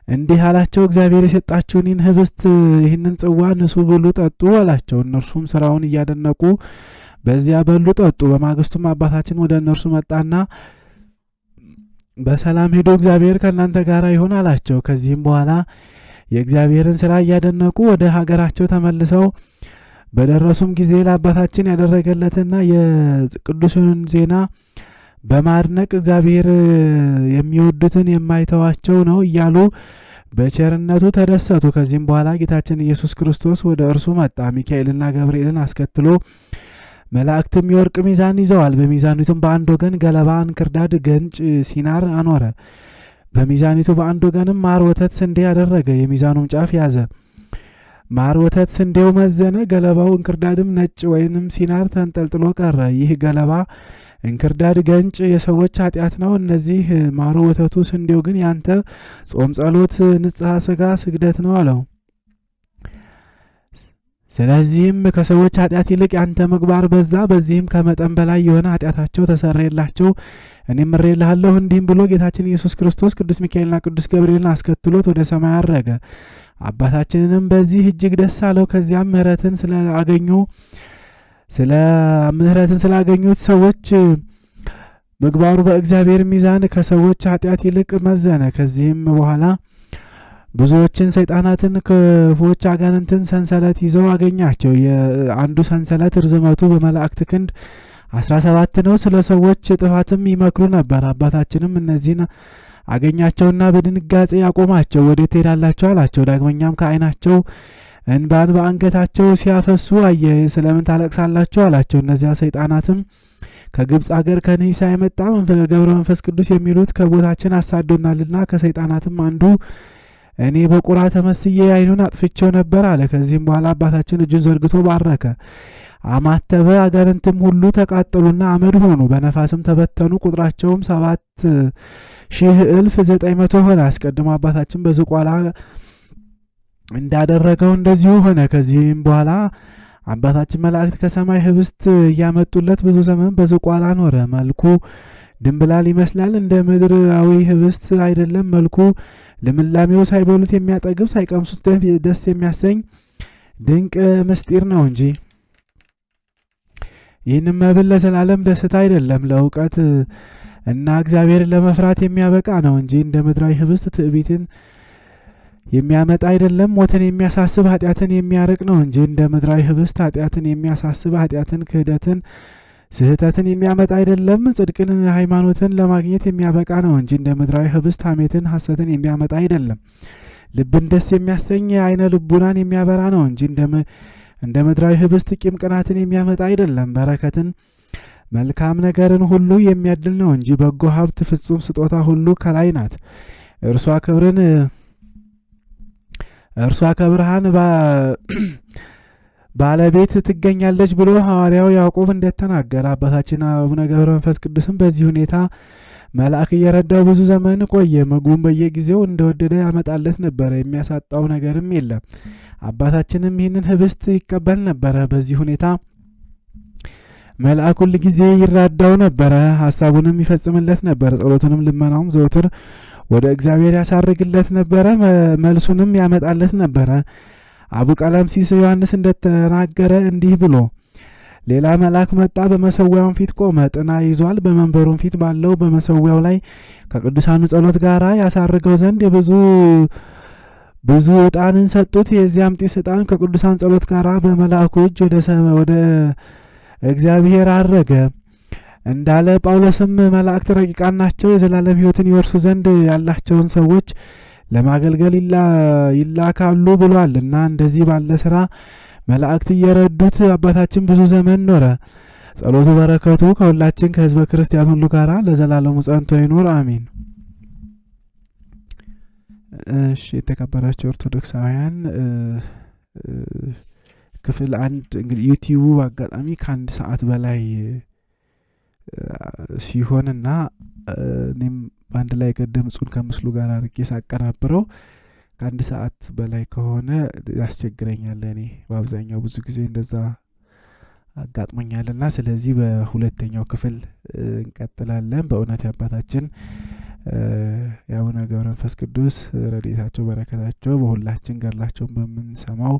እንዲህ አላቸው፣ እግዚአብሔር የሰጣችሁን ይህን ኅብስት ይህንን ጽዋ ንሱ፣ ብሉ፣ ጠጡ አላቸው። እነርሱም ስራውን እያደነቁ በዚያ በሉ፣ ጠጡ። በማግስቱም አባታችን ወደ እነርሱ መጣና በሰላም ሄዶ እግዚአብሔር ከእናንተ ጋር ይሁን አላቸው። ከዚህም በኋላ የእግዚአብሔርን ስራ እያደነቁ ወደ ሀገራቸው ተመልሰው በደረሱም ጊዜ ለአባታችን ያደረገለትና የቅዱሱን ዜና በማድነቅ እግዚአብሔር የሚወዱትን የማይተዋቸው ነው እያሉ በቸርነቱ ተደሰቱ። ከዚህም በኋላ ጌታችን ኢየሱስ ክርስቶስ ወደ እርሱ መጣ። ሚካኤልና ገብርኤልን አስከትሎ መላእክትም የወርቅ ሚዛን ይዘዋል። በሚዛኒቱም በአንድ ወገን ገለባ፣ እንክርዳድ፣ ገንጭ፣ ሲናር አኖረ። በሚዛኒቱ በአንድ ወገንም ማር ወተት ስንዴ አደረገ። የሚዛኑም ጫፍ ያዘ። ማር ወተት ስንዴው መዘነ፣ ገለባው እንክርዳድም ነጭ ወይንም ሲናር ተንጠልጥሎ ቀረ። ይህ ገለባ እንክርዳድ ገንጭ የሰዎች ኃጢአት ነው። እነዚህ ማሩ ወተቱ ስንዴው ግን ያንተ ጾም፣ ጸሎት፣ ንጽሐ ሥጋ ስግደት ነው አለው። ስለዚህም ከሰዎች ኃጢአት ይልቅ ያንተ ምግባር በዛ። በዚህም ከመጠን በላይ የሆነ ኃጢአታቸው ተሰረየላቸው። እኔም ምሬልሃለሁ። እንዲህም ብሎ ጌታችን ኢየሱስ ክርስቶስ ቅዱስ ሚካኤልና ቅዱስ ገብርኤልን አስከትሎት ወደ ሰማይ አረገ። አባታችንንም በዚህ እጅግ ደስ አለው። ከዚያም ምሕረትን ስላገኙት ሰዎች ምግባሩ በእግዚአብሔር ሚዛን ከሰዎች ኃጢአት ይልቅ መዘነ። ከዚህም በኋላ ብዙዎችን ሰይጣናትን፣ ክፉዎች አጋንንትን ሰንሰለት ይዘው አገኛቸው። የአንዱ ሰንሰለት ርዝመቱ በመላእክት ክንድ 17 ነው። ስለ ሰዎች ጥፋትም ይመክሩ ነበር። አባታችንም እነዚህን አገኛቸውና በድንጋጼ ያቆማቸው። ወዴት ትሄዳላችሁ አላቸው። ዳግመኛም ከዓይናቸው እንባን በአንገታቸው ሲያፈሱ አየ። ስለምን ታለቅሳላችሁ አላቸው። እነዚያ ሰይጣናትም ከግብፅ አገር ከንሂሳ የመጣ ገብረ መንፈስ ቅዱስ የሚሉት ከቦታችን አሳዶናልና ከሰይጣናትም አንዱ እኔ በቁራ ተመስዬ ዓይኑን አጥፍቼው ነበር አለ። ከዚህም በኋላ አባታችን እጁን ዘርግቶ ባረከ፣ አማተበ። አጋንንትም ሁሉ ተቃጠሉና አመድ ሆኑ፣ በነፋስም ተበተኑ። ቁጥራቸውም 7,900 ሆነ። አስቀድሞ አባታችን በዝቋላ እንዳደረገው እንደዚሁ ሆነ። ከዚህም በኋላ አባታችን መላእክት ከሰማይ ህብስት እያመጡለት ብዙ ዘመን በዝቋላ ኖረ። መልኩ ድንብላል ይመስላል፣ እንደ ምድራዊ ህብስት አይደለም። መልኩ ልምላሜው ሳይበሉት የሚያጠግብ ሳይቀምሱት ደስ የሚያሰኝ ድንቅ ምስጢር ነው እንጂ። ይህንም መብል ለዘላለም ደስታ አይደለም፣ ለእውቀት እና እግዚአብሔርን ለመፍራት የሚያበቃ ነው እንጂ እንደ ምድራዊ ህብስት ትዕቢትን የሚያመጣ አይደለም። ሞትን የሚያሳስብ ኃጢአትን የሚያርቅ ነው እንጂ እንደ ምድራዊ ህብስት ኃጢአትን የሚያሳስብ ኃጢአትን፣ ክህደትን፣ ስህተትን የሚያመጣ አይደለም። ጽድቅን፣ ሃይማኖትን ለማግኘት የሚያበቃ ነው እንጂ እንደ ምድራዊ ህብስት ሐሜትን፣ ሐሰትን የሚያመጣ አይደለም። ልብን ደስ የሚያሰኝ አይነ ልቡናን የሚያበራ ነው እንጂ እንደ ምድራዊ ህብስት ቂም፣ ቅናትን የሚያመጣ አይደለም። በረከትን፣ መልካም ነገርን ሁሉ የሚያድል ነው እንጂ በጎ ሀብት፣ ፍጹም ስጦታ ሁሉ ከላይ ናት። እርሷ ከብርሃን ባለቤት ትገኛለች ብሎ ሐዋርያው ያዕቆብ እንደተናገረ አባታችን አቡነ ገብረ መንፈስ ቅዱስም በዚህ ሁኔታ መልአክ እየረዳው ብዙ ዘመን ቆየ። ምግቡን በየጊዜው እንደወደደ ያመጣለት ነበረ፣ የሚያሳጣው ነገርም የለም። አባታችንም ይህንን ህብስት ይቀበል ነበረ። በዚህ ሁኔታ መልአክ ሁል ጊዜ ይራዳው ነበረ፣ ሐሳቡንም ይፈጽምለት ነበር። ጸሎቱንም ልመናውም ዘውትር ወደ እግዚአብሔር ያሳርግለት ነበረ፣ መልሱንም ያመጣለት ነበረ። አቡ ቀለምሲስ ዮሐንስ እንደተናገረ እንዲህ ብሎ ሌላ መልአክ መጣ፣ በመሰዊያውም ፊት ቆመ። ጥና ይዟል። በመንበሩም ፊት ባለው በመሰዊያው ላይ ከቅዱሳኑ ጸሎት ጋር ያሳርገው ዘንድ ብዙ ዕጣንን ሰጡት። የዚያም ጢስ ዕጣን ከቅዱሳን ጸሎት ጋር በመልአኩ እጅ ወደ እግዚአብሔር አረገ። እንዳለ ጳውሎስም መላእክት ረቂቃን ናቸው፣ የዘላለም ሕይወትን ይወርሱ ዘንድ ያላቸውን ሰዎች ለማገልገል ይላካሉ ብሏልና። እንደዚህ ባለ ስራ መላእክት እየረዱት አባታችን ብዙ ዘመን ኖረ። ጸሎቱ በረከቱ ከሁላችን ከህዝበ ክርስቲያን ሁሉ ጋር ለዘላለሙ ጸንቶ ይኖር አሜን። እሺ የተከበራችሁ ኦርቶዶክሳውያን ክፍል 1 እንግዲህ ዩቲዩብ አጋጣሚ ከአንድ ሰዓት በላይ ሲሆንና እኔም በአንድ ላይ ድምጹን ከምስሉ ጋር አድርጌ ሳቀናብረው ከአንድ ሰዓት በላይ ከሆነ ያስቸግረኛል። እኔ በአብዛኛው ብዙ ጊዜ እንደዛ አጋጥሞኛልና ስለዚህ በሁለተኛው ክፍል እንቀጥላለን። በእውነት አባታችን የአቡነ ገብረ መንፈስ ቅዱስ ረድኤታቸው በረከታቸው በሁላችን ገድላቸውን በምንሰማው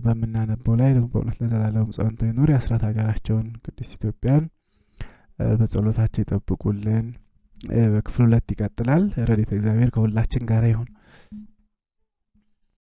በምናነበው ላይ በእውነት ለዘላለሙ ጸንቶ ይኖር። የአስራት ሀገራቸውን ቅድስት ኢትዮጵያን በጸሎታቸው ይጠብቁልን። በክፍል 2 ይቀጥላል። ረድኤተ እግዚአብሔር ከሁላችን ጋር ይሁን።